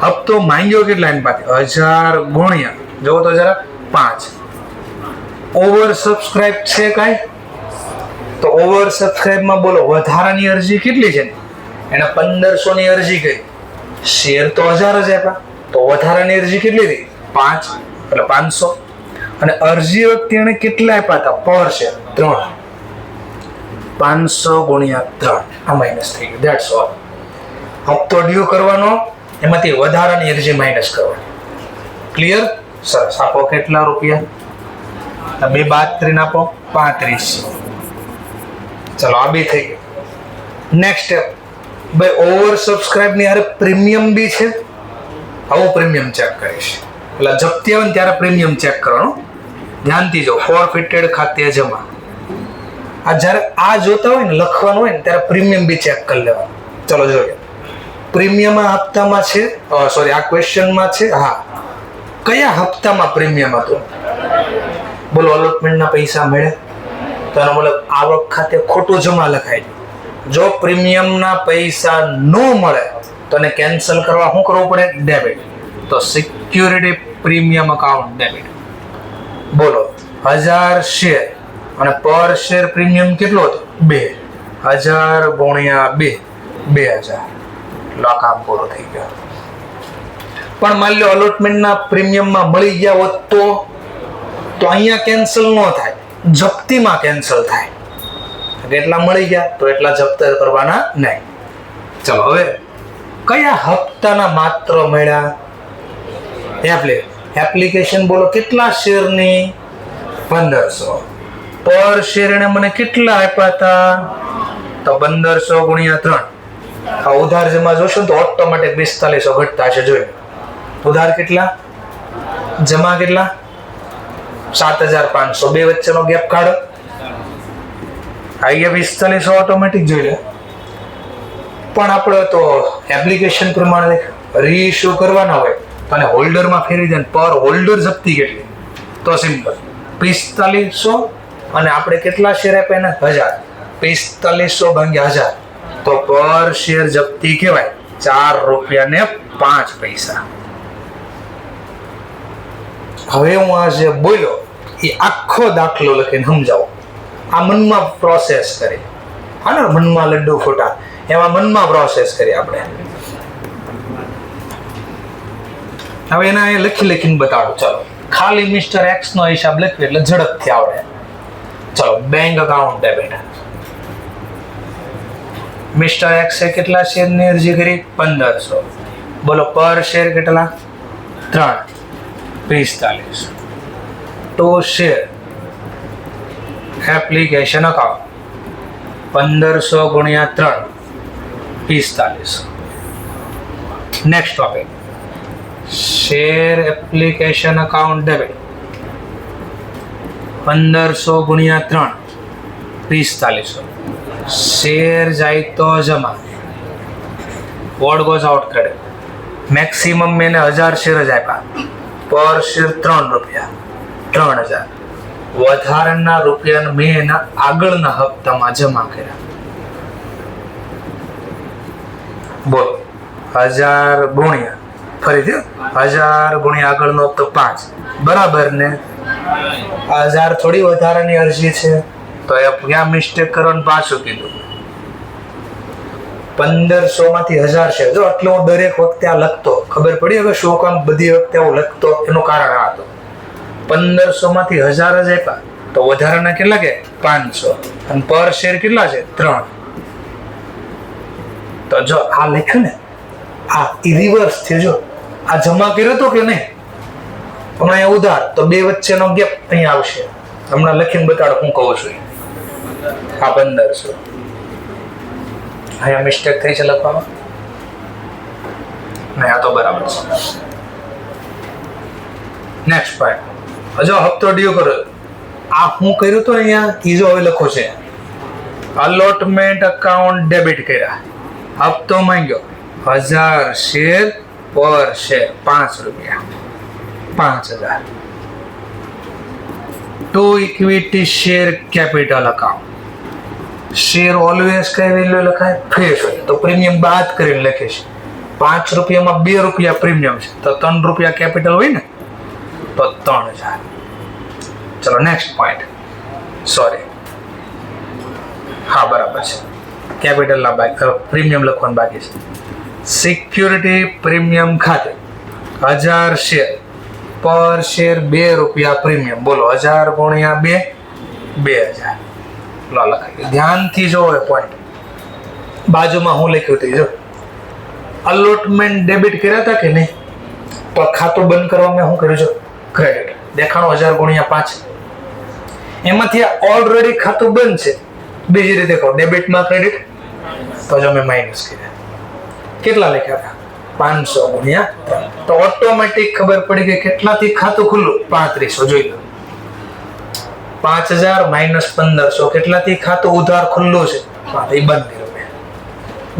હપ્તો માંગ્યો કેટલા એની પાસે? 1000 ગુણ્યા જોવો તો જરા 5. ઓવર સબસ્ક્રાઇબ છે કાંઈ? તો ઓવર સબસ્ક્રાઇબમાં બોલો વધારાની અરજી કેટલી છે? એને 1500 ની અરજી કરી, શેર તો 1000 જ આપ્યા, તો વધારાની અરજી કેટલી થઈ? 5, એટલે 500. અને અરજી વખતે એને કેટલા આપ્યા હતા પર શેર? 3. 500 ગુણ્યા 3 આ માઇનસ થઈ ગયું. That's all. હપ્તો ડ્યુ કરવાનો, એમાંથી વધારાની અરજી માઇનસ કરવાની. ક્લિયર? સરસ. આપો કેટલા રૂપિયા? 2 બાદ કરીને આપો 35. ચલો આ બી થઈ ગયું. નેક્સ્ટ સ્ટેપ, ભાઈ ઓવર સબસ્ક્રાઇબ ની અરે પ્રીમિયમ બી છે. આવું પ્રીમિયમ ચેક કરીશ. એટલે જપ્તી આવે ને ત્યારે પ્રીમિયમ ચેક કરવાનું. ધ્યાનથી જો ફોરફિટેડ ખાતે જમા. આ જ્યારે આ જોતા હોય ને લખવાનું હોય ને ત્યારે પ્રીમિયમ બી ચેક કરી લેવાનું. ચલો જોઈએ. પ્રીમિયમ આ હપ્તામાં છે, સોરી આ ક્વેશ્ચનમાં છે. હા, કયા હપ્તામાં પ્રીમિયમ હતું? બોલો અલોટમેન્ટના પૈસા મળે તો એનો મતલબ આવક ખાતે ખોટું જમા લખાય. જો પ્રીમિયમના પૈસા ન મળે તો એને કેન્સલ કરવા શું કરવું પડે? ડેબિટ. તો સિક્યુરિટી પ્રીમિયમ અકાઉન્ટ ડેબિટ. બોલો 1000 શેર અને પર શેર પ્રીમિયમ કેટલો હતો? 2. 1000 ગુણ્યા 2, 2000. લો કામ પૂરો થઈ ગયો. પણ માની લો અલોટમેન્ટના પ્રીમિયમમાં મળી ગયા હોત તો અહીંયા કેન્સલ ન થાય, જપ્તીમાં કેન્સલ થાય. કેટલા મળી ગયા તો એટલા જપ્ત કરવાના નહીં. ચલો હવે કયા હપ્તાના માત્ર મળ્યા? એપ્લિકેશન બોલો કેટલા શેરની? 1500. પર શેર એને મને કેટલા આપ્યા હતા? તો 1500 ગુણ્યા 3. આ ઉધાર જમા જોશો તો ઓટોમેટિક 4500 ઘટતા હશે. જોઈ ઉધાર કેટલા, જમા કેટલા? 7500. બે વચ્ચેનો ગેપ કાઢો. અહીંયા 4500 ઓટોમેટિક જોઈ લે. પણ આપણે તો એપ્લિકેશન પ્રમાણે રીઇશ્યુ કરવાના હોય તો આને હોલ્ડરમાં ફેરવી દે. પર હોલ્ડર જપ્તી કેટલી? તો સિમ્પલ 4500 અને આપણે કેટલા શેર આપ્યા ને 1000. 4500 ભાગ્યા 1000 તો પર શેર જપ્તી કહેવાય 4 રૂપિયા ને 5 પૈસા. હવે હું આ જે બોલ્યો એ આખો દાખલો લખીને સમજાવો. આ મનમાં પ્રોસેસ કરી, હા ને, મનમાં લડ્ડુ ફોટા, એમાં મનમાં પ્રોસેસ કરી આપણે. હવે એના એ લખીને બતાડો. ચાલો ખાલી મિસ્ટર એક્સ નો હિસાબ લખીએ એટલે ઝડપથી આવડે. ચાલો bank account debit. Mister X એ કેટલા શેર ની અરજી કરી? 1500. બોલો પર શેર કેટલા? 3. 45. તો શેર એપ્લિકેશન અકાઉન્ટ 1500 ગુણ્યા 3 45. Next topic, share application account debit 1500 ગુણ્યા 3 4500. શેર જાય તો જમા, ward goes out credit. Maximum મેં 1000 શેર જ આપ્યા, પર શેર 3 રૂપિયા, 3000. વધારાના રૂપિયા મેં એના આગળના હપ્તામાં જમા કર્યા. બોલો 1000 ગુણ્યા ફરીથી 1000 ગુણ્યા આગળનો હપ્તો 5 બરાબર ને? 1000 થોડી વધારાની અરજી છે તો એ ક્યાં મિસ્ટેક કરવાનું પાછું કીધું. 1500 માંથી 1000 છે. જો એટલે હું દરેક વખતે આ લખતો, ખબર પડી હવે શું કામ બધી વખતે હું લખતો? એનું કારણ આ હતું. 1500 માંથી 1000 જ આપ્યા તો વધારાના કેટલા કે 500 અને પર શેર કેટલા છે? 3. તો જો આ લખ્યું ને, આ રિવર્સ થયું. જો આ જમા કર્યો તો કે નહીં, હમણાં એ ઉધાર, તો બે વચ્ચેનો ગેપ અહીંયા આવશે. હમણાં લખીને બતાડો હું કહું છું. આ 1500 અહીંયા મિસ્ટેક થઈ છે લખવામાં, નહીં આ તો બરાબર છે. નેક્સ્ટ પોઈન્ટ, જો હપ્તો ડ્યુ કરો, આ હું કર્યું તો અહીંયા ઈ જો હવે લખો છે અલોટમેન્ટ અકાઉન્ટ ડેબિટ કર્યા, હપ્તો માંગ્યો 1000 શેર, પર શેર 5 રૂપિયા, 5000. Two equity share capital account. Share always કઈ વેલ્યુ લખાય? ફેસ હોય તો પ્રીમિયમ બાદ કરીને લખીશ. 5 રૂપિયામાં 2 રૂપિયા પ્રીમિયમ છે તો 3 રૂપિયા કેપિટલ હોય ને, તો 3000. ચલો નેક્સ્ટ પોઈન્ટ, સોરી, હા બરાબર છે, કેપિટલ પ્રીમિયમ લખવાનું બાકી છે. સિક્યુરિટી પ્રીમિયમ ખાતે 1000 શેર, પર શેર 2 રૂપિયા પ્રીમિયમ. બોલો 1000 ગુણ્યા 2 2000. લો લખાય, ધ્યાનથી જોવો પોઈન્ટ. બાજુમાં હું લખ્યું હતું જો, અલોટમેન્ટ ડેબિટ કર્યા હતા કે નહીં, તો ખાતું બંધ કરવા મેં શું કર્યું છે? ક્રેડિટ. દેખાણો 1000 ગુણ્યા 5. એમાંથી ઓલરેડી ખાતું બંધ છે. બીજી રીતે કહો, ડેબિટમાં ક્રેડિટ, તો જો મેં માઇનસ કર્યા. કેટલા લખ્યા હતા? 500 ગુણ્યા 3. તો ઓટોમેટિક ખબર પડી ગઈ કેટલાથી ખાતું ખુલ્લું? 3500. જોઈ લો, 5000 માઇનસ 1500 કેટલાથી ખાતું ઉધાર ખુલ્લું છે? એ બંધ કર્યું.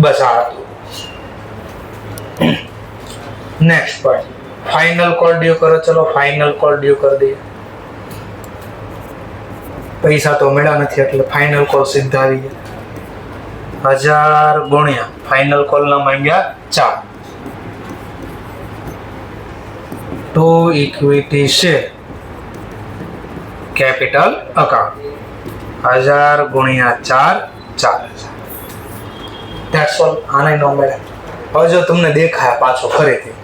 બસ આ હતું. Next point, final call due કરો. ચલો ફાઇનલ કોલ ડ્યુ કરી દઈએ. પૈસા તો મળ્યા નથી એટલે ફાઇનલ કોલ સીધા આવી ગયા. 1000 ગુણ્યા ફાઇનલ કોલ ના માંગ્યા 4. Two equity share capital account 1000 ગુણ્યા 4 4000. That's all. આને નો મળે. હવે જો તમને દેખાય પાછો ફરીથી,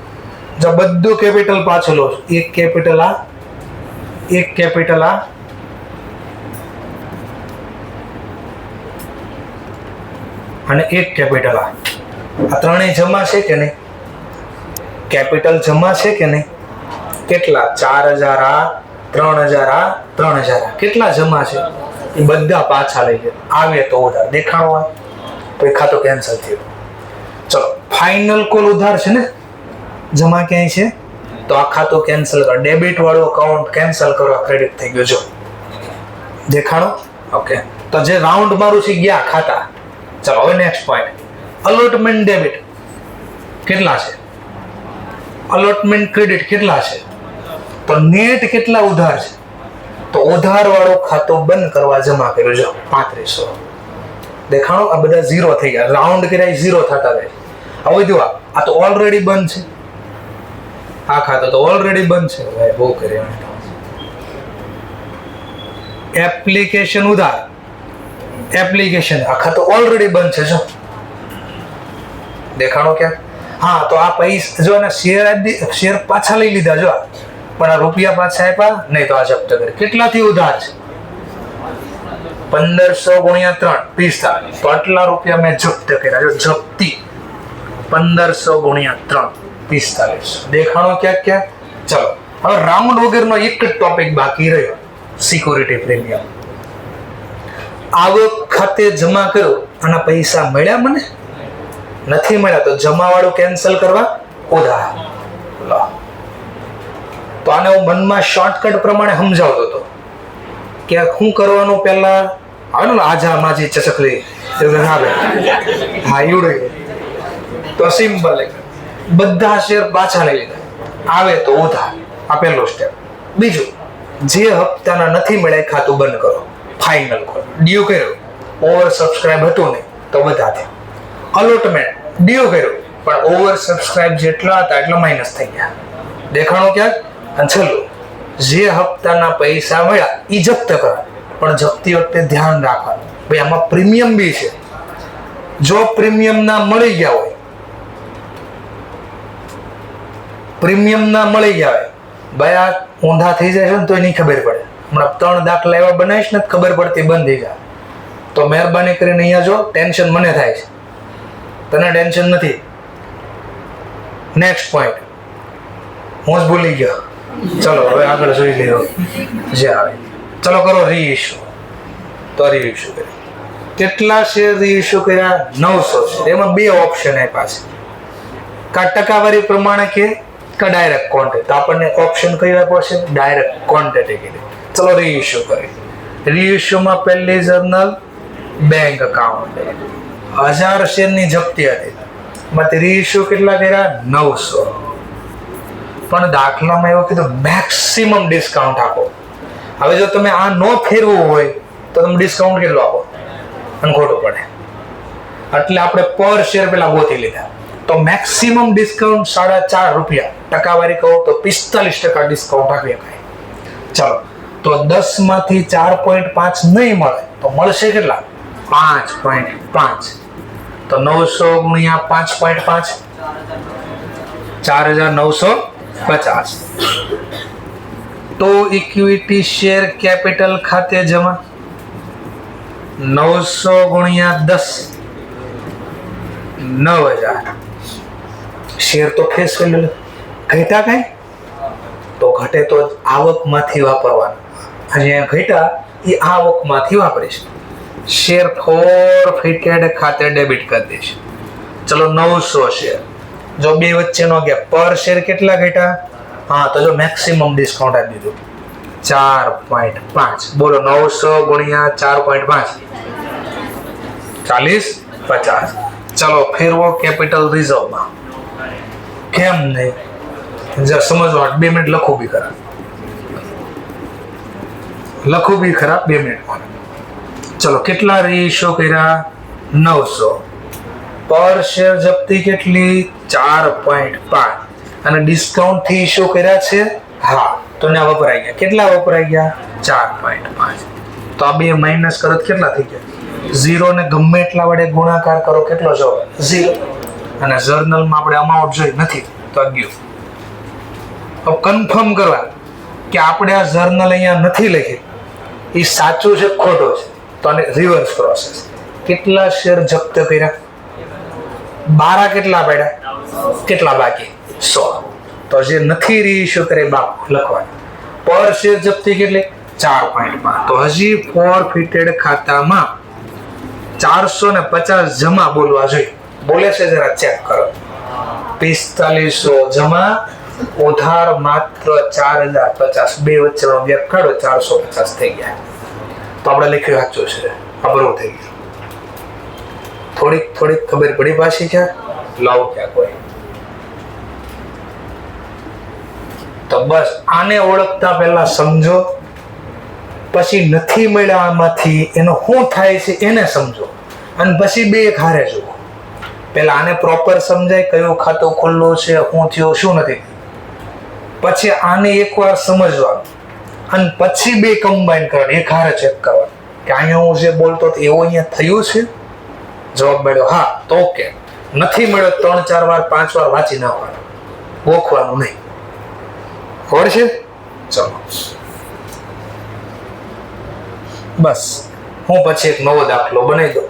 જો બધું કેપિટલ પાછું લો, એક કેપિટલ આ, એક કેપિટલ આ, અને એક કેપિટલ આ. આ ત્રણેય જમા છે કે નહીં? કેપિટલ જમા છે કે નહીં? કેટલા? 4000 આ, 3000 આ, 3000 આ. કેટલા જમા છે? એ બધા પાછા લઈ ગયા. આવે તો ઉધાર, દેખાણો હોય તો એ ખાતું કેન્સલ થયું. ચલો ફાઇનલ કોલ ઉધાર છે ને, જમા ક્યાંય છે? તો આ ખાતું કેન્સલ કરો. ડેબિટ વાળું અકાઉન્ટ કેન્સલ કરો, ક્રેડિટ થઈ ગયું. જો દેખાણો. ઓકે, તો જે રાઉન્ડ મારું છે ગયા ખાતા. ચલો હવે નેક્સ્ટ પોઈન્ટ, અલોટમેન્ટ ડેબિટ કેટલા છે, અલોટમેન્ટ ક્રેડિટ કેટલા છે, તો નેટ કેટલા ઉધાર છે, તો ઉધાર વાળું ખાતું બંધ કરવા જમા કર્યું જો 3500. દેખાણો આ બધા ઝીરો થઈ ગયા, રાઉન્ડ કર્યા ઝીરો થતા જાય. હવે જો આ તો ઓલરેડી બંધ છે, આ ખાતું તો ઓલરેડી બંધ છે ભાઈ, બહુ કર્યા. એપ્લિકેશન ઉધાર, એપ્લિકેશન આ ખાતું ઓલરેડી બંધ છે જો, દેખાણો ક્યાં. હા તો આ પૈસા જો ને શેર પાછા લઈ લીધા જો, પણ આ રૂપિયા પાછા આપ્યા નહીં તો આ જપ્ત કરી. કેટલાથી ઉધાર છે, 1500 ગુણ્યા 3 45, તો આટલા રૂપિયા મેં જપ્ત કર્યા જો, જપ્તી 1500 ગુણ્યા 3 45. દેખાણો ક્યાં ક્યાં. ચલો હવે રાઉન્ડ વગરનો એક જ ટોપિક બાકી રહ્યો, સિક્યુરિટી પ્રીમિયમ. આવક ખાતે જમા કરો અને પૈસા મળ્યા મને નથી મળ્યા તો જમા વાળું કેન્સલ કરવા ઉધાર. તો આને હું મનમાં શોર્ટકટ પ્રમાણે સમજાવતો હતો કે શું કરવાનું. પહેલા આવે ને આજા માજી ચચકલી આવે, હા એવડે તો સિમ્પલ, બધા શેર પાછા લઈ લીધા, આવે તો ઉધાર. આ પહેલો સ્ટેપ. બીજું, જે હપ્તાના નથી મળ્યા ખાતું બંધ કરો, ફાઇનલ કરો. ડ્યુ કર્યો, ઓવર સબસ્ક્રાઇબ હતું નહીં તો બધા થયા. અલોટમેન્ટ ડ્યુ કર્યો પણ ઓવર સબસ્ક્રાઇબ જેટલા હતા એટલા માઇનસ થઈ ગયા. દેખાણો ક્યાંક. અને છેલ્લું, જે હપ્તાના પૈસા મળ્યા એ જપ્ત કરો, પણ જપ્તી વખતે ધ્યાન રાખવાનું ભાઈ આમાં પ્રીમિયમ બી છે. જો પ્રીમિયમ ના મળી ગયા હોય, પ્રીમિયમ ના મળી ગયા હોય ભાઈ, આ ઊંધા થઈ જાય છે ને તો એની ખબર પડે. હમણાં 3 દાખલા એવા બનાવીશ ને ખબર પડતી બંધ થઈ જાય. તો મહેરબાની કરીને અહીંયા જો, ટેન્શન મને થાય છે, તને ટેન્શન નથી. નેક્સ્ટ પોઈન્ટ હું જ ભૂલી ગયો. ચલો હવે આગળ જોઈ લ્યો જે આવે. ચલો કરો રીઇશ્યુ. તો રીઇશ્યુ કર્યા, કેટલા શેર રીઇશ્યુ કર્યા? 900 શેર. એમાં 2 ઓપ્શન આપ્યા છે, કા ટકાવારી પ્રમાણે કે ડાયરેક્ટ ક્વોન્ટિટી. તો આપણને ઓપ્શન કયો આપ્યો છે? ડાયરેક્ટ ક્વોન્ટિટી કીધી. ચલો રીઇશ્યુ કરી. રીઇશ્યુમાં પહેલી જર્નલ બેંક અકાઉન્ટ 1000 શેરની જપ્તી હતી, એમાંથી રીઇશ્યુ કેટલા કર્યા? 900. પણ દાખલામાં એવું કીધું મેક્સિમમ ડિસ્કાઉન્ટ આપો. હવે જો તમે આ ન ફેરવું હોય તો તમે ડિસ્કાઉન્ટ કેટલું આપો? અને ખોટું પડે. એટલે આપણે પર શેર પેલા ગોતી લીધા. તો મેક્સિમમ ડિસ્કાઉન્ટ 4.5 રૂપિયા, ટકાવારી કહો તો 45% ડિસ્કાઉન્ટ આપી શકાય. ચલો તો 10 માંથી 4.5 નહીં મળે તો મળશે કેટલા? 5.5. તો 900 ગુણ્યા 5.5 4950. તો ઇક્વિટી શેર કેપિટલ ખાતે જમા 900 ગુણ્યા 10 9000. શેર તો ફેસ વેલ્યુ ઘટ્યા કઈ તો ઘટે તો આવકમાંથી વાપરવાનું. અહીંયા ઘટ્યા એ આવકમાંથી વાપરીશ. શેર ફોરફિટેડ ખાતે ડેબિટ કરી દઈશ. ચલો 900 શેર, જો બે વચ્ચેનો ગેપ, પર શેર કેટલા ઘટ્યા? હા તો જો મેક્સિમમ ડિસ્કાઉન્ટ આપી દીધું 4.5. બોલો 900 ગુણ્યા 4.5 4050. ચલો ફેરવો કેપિટલ રિઝર્વમાં. કેમ નહીં સમજવા 2 મિનિટ લખું બી ખરા, 2 મિનિટમાં. ચલો કેટલા રીઇશ્યુ કર્યા? 900. પર શેર જપ્તી કેટલી? 4.5. અને ડિસ્કાઉન્ટ થી ઇશ્યુ કર્યા છે. હા તો ને વપરાઈ ગયા. કેટલા વપરાઈ ગયા? 4.5. તો આ 2 માઇનસ કરો કેટલા થઈ ગયા? 0 ને ગમે એટલા વડે ગુણાકાર કરો કેટલો જવાબ? 0. અને જર્નલમાં આપણે અમાઉન્ટ જોઈ નથી તો ગયું. હવે કન્ફર્મ કરવા કે આપણે આ જર્નલ અહીંયા નથી લખી, એ સાચું છે ખોટું છે, તો આને રિવર્સ પ્રોસેસ. કેટલા શેર જપ્ત કર્યા? 12 કેટલા પડ્યા? કેટલા બાકી? 100. તો જે નથી રીઇશ્યુ કરે બાપ લખવાનું. પર શેર જપ્તી કેટલી? 4.5. તો હજી ફોરફિટેડ ખાતામાં 450 જમા બોલવા જોઈએ. બોલે છે જરા ચેક કરો. 4500 જમા, ઉધાર માત્ર 4050. બે વચ્ચેનો ગેપ કાઢો 450 થઈ ગયા. તો આપણે લખ્યું સાચું છે, અબરો થઈ ગયું. થોડીક ખબર પડી પાછી ક્યાં લાવ ક્યાં કોઈ. તો બસ આને ઓળખતા પહેલા સમજો, પછી નથી મળ્યા આમાંથી એનો શું થાય છે એને સમજો, અને પછી બે એક હારે જુઓ. પહેલા આને પ્રોપર સમજાય કયું ખાતું ખુલ્લું છે, શું થયું શું નથી, પછી આને એકવાર સમજવાનું અને પછી બે કમ્બાઈન કરવાનું, એક હારે ચેક કરવાનું કે અહીંયા હું જે બોલતો એવું અહીંયા થયું છે. જવાબ મળ્યો હા તો ઓકે, નથી મળ્યો 3-4 વાર 5 વાર વાંચી નાખવાનું, ગોખવાનું નહીં. ખબર છે? ચલો બસ હું પછી એક નવો દાખલો બનાવી દઉં,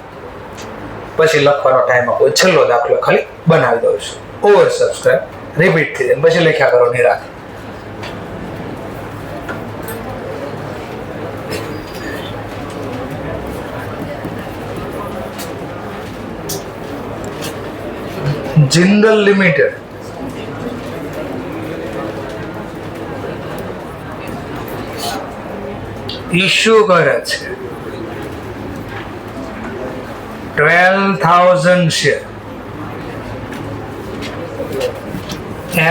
પછી લખવાનો ટાઈમ આપો. છેલ્લો દાખલો ખાલી બનાવી દઉં છું. ઓવર સબસ્ક્રાઇબ રિપીટ થઈ જાય પછી લખ્યા કરો નિરાશ. જિંદલ લિમિટેડ ઇશ્યુ કરે છે 12,000 શેર.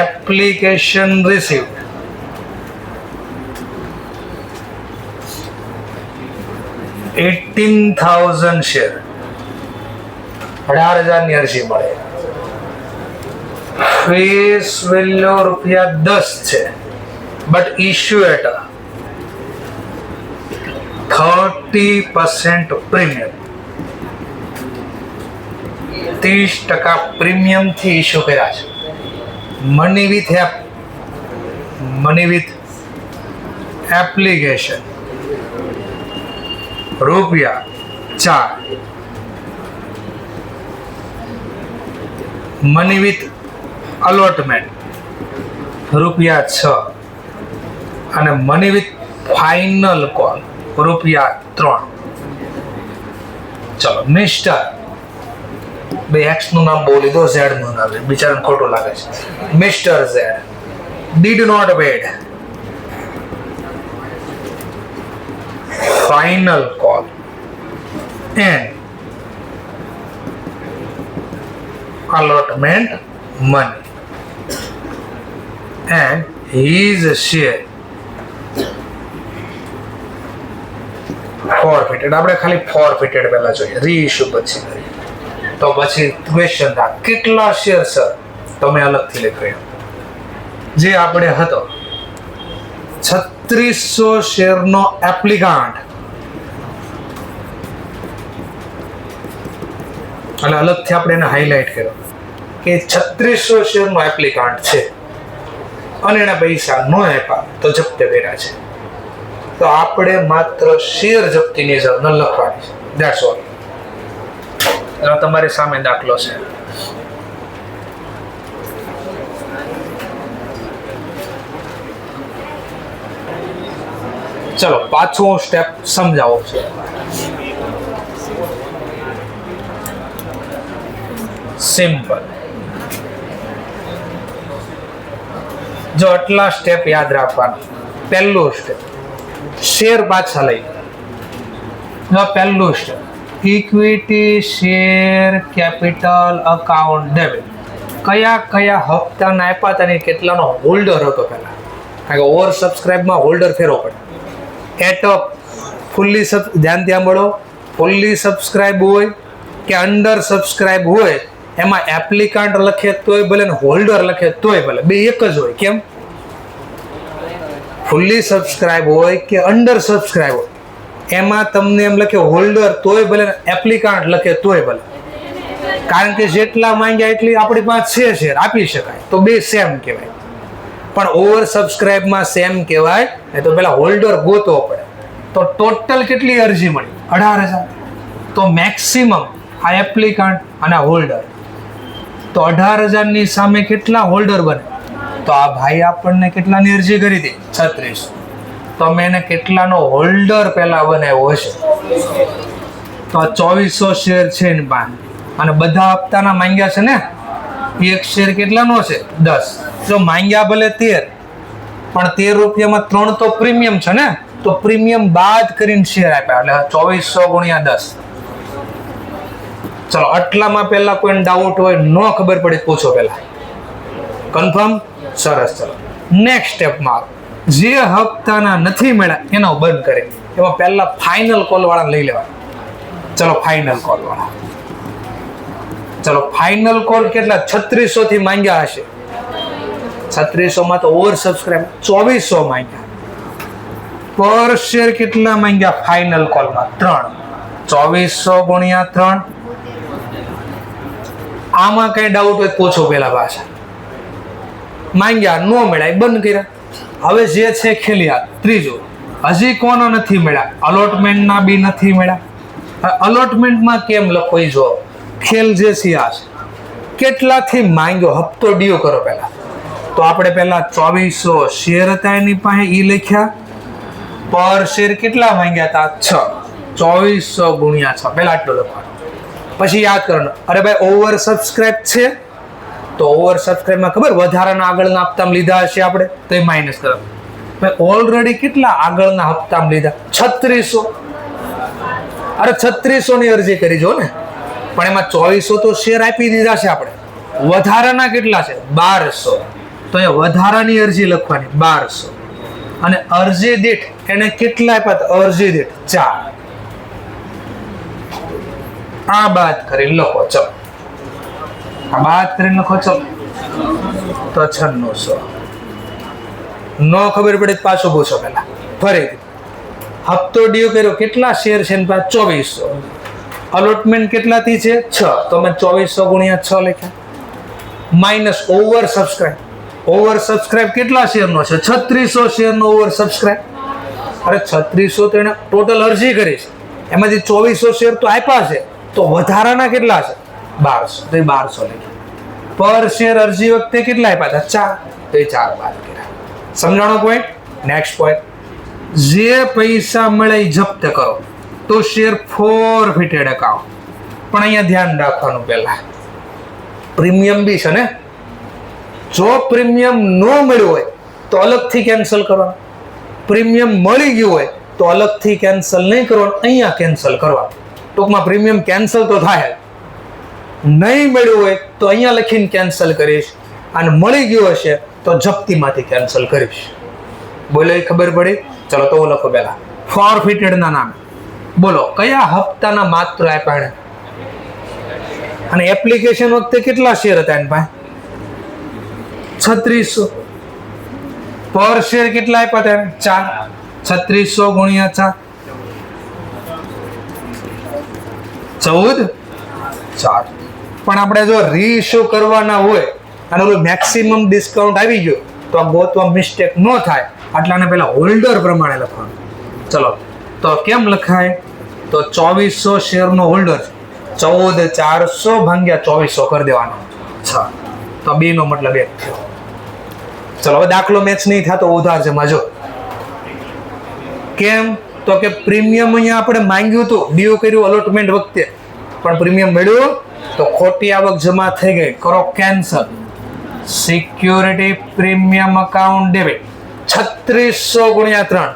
Application received 18,000 share. 18,000 ની અરજી મળે. ફેસ વેલ્યુ ₹10 છે, but issue at 30% premium. 30% premium થી ઇશ્યુ કર્યા છે. Money with application ₹4. Money with allotment ₹6 અને મની વિથ ફાઇનલ કોલ ₹3. ચલો મિસ્ટર બે એક્સ નું નામ બોલી દો, ઝેડ નું નામ બિચારાને ખોટું લાગે છે. Mister Z did not paid final call and allotment money and his share forfeited. આપણે ખાલી forfeited પહેલા જોઈએ, રીઇશ્યુ પછી. તો પછી ક્વેશ્ચન થાય કેટલા શેર સર, તમે અલગથી લખ્યો જે આપણે હતો 3600 શેરનો એપ્લિકાન્ટ, અને અલગથી આપણે એને હાઇલાઇટ કર્યો કે 3600 શેરનો એપ્લિકાન્ટ છે અને એના પૈસા ન આપ્યા તો જપ્ત કર્યા છે. તો આપણે માત્ર શેર જપ્તીની જરૂર ન લખવાની છે. That's all. તમારી સામે દાખલો છે. ચલો પાછું સ્ટેપ સમજાવો છે. સિમ્પલ. જો આટલા સ્ટેપ યાદ રાખવાના. પહેલું સ્ટેપ શેર પાછા લઈ. પહેલું step equity share capital account debit. કયા હપ્તાના આપ્યા હતા ને કેટલાનો હોલ્ડર હતો પહેલા, કારણ કે ઓવર સબસ્ક્રાઇબમાં હોલ્ડર ફેરવો પડે. એટ ફુલ્લી ધ્યાન મળો, ફુલ્લી સબસ્ક્રાઇબ હોય કે અંડર સબસ્ક્રાઇબ હોય એમાં એપ્લિકાન્ટ લખે તોય ભલે ને હોલ્ડર લખે તોય ભલે, બે એક જ હોય. કેમ? ફુલ્લી સબસ્ક્રાઇબ હોય કે અંડર સબસ્ક્રાઇબ હોય એમાં તમને એમ લખે હોલ્ડર તોય ભલે, એપ્લિકાન્ટ લખે તોય ભલે, કારણ કે જેટલા માંગ્યા એટલી આપણી પાસે છે શેર, આપી શકાય, તો બે સેમ કહેવાય. પણ ઓવર સબસ્ક્રાઇબમાં સેમ કહેવાય ને તો પેલા હોલ્ડર ગોતવો પડે. તો ટોટલ કેટલી અરજી મળી? 18,000. તો મેક્સિમમ આ એપ્લિકાન્ટ અને હોલ્ડર, તો 18,000 ની સામે કેટલા હોલ્ડર બને? તો આ ભાઈ આપણને કેટલાની અરજી કરી હતી? 36. તો મેં એને કેટલાનો હોલ્ડર પહેલા બનાવ્યો હશે? તો આ 2400 શેર છે એની પાસે, અને બધા હપ્તાના માંગ્યા છે ને, એક શેર કેટલાનો છે? 10. જો માંગ્યા ભલે 13, પણ 13 રૂપિયામાં 3 તો પ્રીમિયમ છે ને, તો પ્રીમિયમ બાદ કરીને શેર આપ્યા, એટલે 2400 × 10. ચલો આટલામાં પહેલા કોઈ ડાઉટ હોય, ન ખબર પડે પૂછો પહેલા. કન્ફર્મ? સરસ. ચલો નેક્સ્ટ સ્ટેપમાં જે હપ્તાના નથી મળ્યા એનો બંધ કરે, એમાં પહેલા ફાઇનલ કોલ વાળા લઈ લેવા. ચલો ફાઇનલ કોલ વાળા, ચલો ફાઇનલ કોલ કેટલા? 3600 થી માંગ્યા હશે. 3600 માં તો ઓવર સબસ્ક્રાઇબ 2400 માંગ્યા. પર શેર કેટલા માંગ્યા ફાઇનલ કોલમાં? 3. 2400 ગુણ્યા 3. આમાં કઈ ડાઉટ હોય પૂછો પેલા પાછા. માંગ્યા, નો મળ્યા, બંધ કર્યા. હવે જે છે ખેલિયા. ત્રીજું, હજી કોનો નથી મળ્યા? અલોટમેન્ટના બી નથી મળ્યા. અલોટમેન્ટમાં કેમ લખો એ જો. ખેલ જે છે આ છે કેટલાથી માંગ્યો હપ્તો ડ્યુ કરો પહેલા. તો આપણે પહેલા 2400 શેર હતા એની પાસે ઈ લખ્યા. પર શેર કેટલા માંગ્યા હતા? 6. 2400 ગુણ્યા 6 પહેલા આટલું લખવાનું. પછી યાદ કરવાનું, અરે ભાઈ ઓવર સબસ્ક્રાઇબ છે તો ઓવર સબસ્ક્રાઇબમાં ખબર વધારાના આગળના હપ્તામાં લીધા હશે આપણે, તો એ માઇનસ કરવાનું. ભાઈ ઓલરેડી કેટલા આગળના હપ્તામાં લીધા? 3600. અરે 3600 ની અરજી કરી જો ને, પણ એમાં 2400 તો શેર આપી દીધા છે આપણે. વધારાના કેટલા છે? 1200. તો એ વધારાની અરજી લખવાની 1200. અને અરજી દીઠ એને કેટલા આપ્યા? અરજી દીઠ 4. આ બાદ કરી લખો. ચલો આ બાદ કરીને લખો. ચલો તો 9600. નો ખબર પડે પાછું પૂછો પહેલા ફરીથી. હપ્તો ડ્યુ કર્યો, કેટલા શેર છે? 2400. અલોટમેન્ટ કેટલાથી છે? 6. તો મેં 2400 ગુણ્યા 6 લખ્યા. Minus over subscribe. Over subscribe કેટલા શેરનો છે? 3600 શેરનો ઓવર સબસ્ક્રાઇબ. અરે 3600 તો એને ટોટલ અરજી કરી છે, એમાંથી 2400 શેર તો આપ્યા છે, તો વધારાના કેટલા છે? 1200. તો એ 1200 લખ્યા. પર શેર અરજી વખતે કેટલા આપ્યા હતા? 4. તો એ 4 બાદ કર્યા. સમજાણો પોઈન્ટ? નેક્સ્ટ પોઈન્ટ, જે પૈસા મળે એ જપ્ત કરો તો શેર ફોરફિટેડ અકાઉન્ટ. પણ અહીંયા ધ્યાન રાખવાનું, પહેલા પ્રીમિયમ બી છે ને. જો પ્રીમિયમ ન મળ્યું હોય તો અલગથી કેન્સલ કરવાનું. પ્રીમિયમ મળી ગયું હોય તો અલગથી કેન્સલ નહીં કરવાનું, અહીંયા કેન્સલ કરવાનું. ટૂંકમાં પ્રીમિયમ કેન્સલ તો થાય. નહીં મળ્યું હોય તો અહીંયા લખીને કેન્સલ કરીશ, અને મળી ગયું હશે તો જપ્તીમાંથી કેન્સલ કરીશ. બોલો એ ખબર પડી? ચલો તો લખો પહેલા ફોરફિટેડ ના નામે. બોલો કયા હપ્તાના માત્ર આપ્યા એને? અને એપ્લિકેશન વખતે કેટલા શેર હતા એની પાસે? 3600. પર શેર કેટલા આપ્યા હતા? 4. 3600 ગુણ્યા 4 14. 4. પણ આપણે જો રીઇશ્યુ કરવાના હોય અને ઓલું મેક્સિમમ ડિસ્કાઉન્ટ આવી ગયું તો આ ગોતવા મિસ્ટેક ન થાય, આટલાને પહેલા હોલ્ડર પ્રમાણે લખવાનું. ચલો તો કેમ લખાય? તો 2400 શેરનો હોલ્ડર 14400 ભાગ્યા 2400 કરી દેવાનો. 6. તો બે નો મતલબ 1 થયો. ચલો હવે દાખલો મેચ નહીં થતો ઉધાર જમા. જો કેમ? તો કે પ્રીમિયમ અહીંયા આપણે માંગ્યું હતું, ડ્યુ કર્યું અલોટમેન્ટ વખતે, પણ પ્રીમિયમ મળ્યું તો ખોટી આવક જમા થઈ ગઈ. કરો cancel. Security premium account debit 3600 ગુણ્યા 3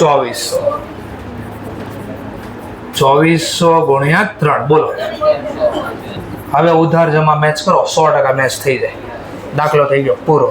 2400. 2400 ગુણ્યા 3. બોલો હવે ઉધાર જમા મેચ કરો, 100% મેચ થઈ જાય. દાખલો થઈ ગયો પૂરો.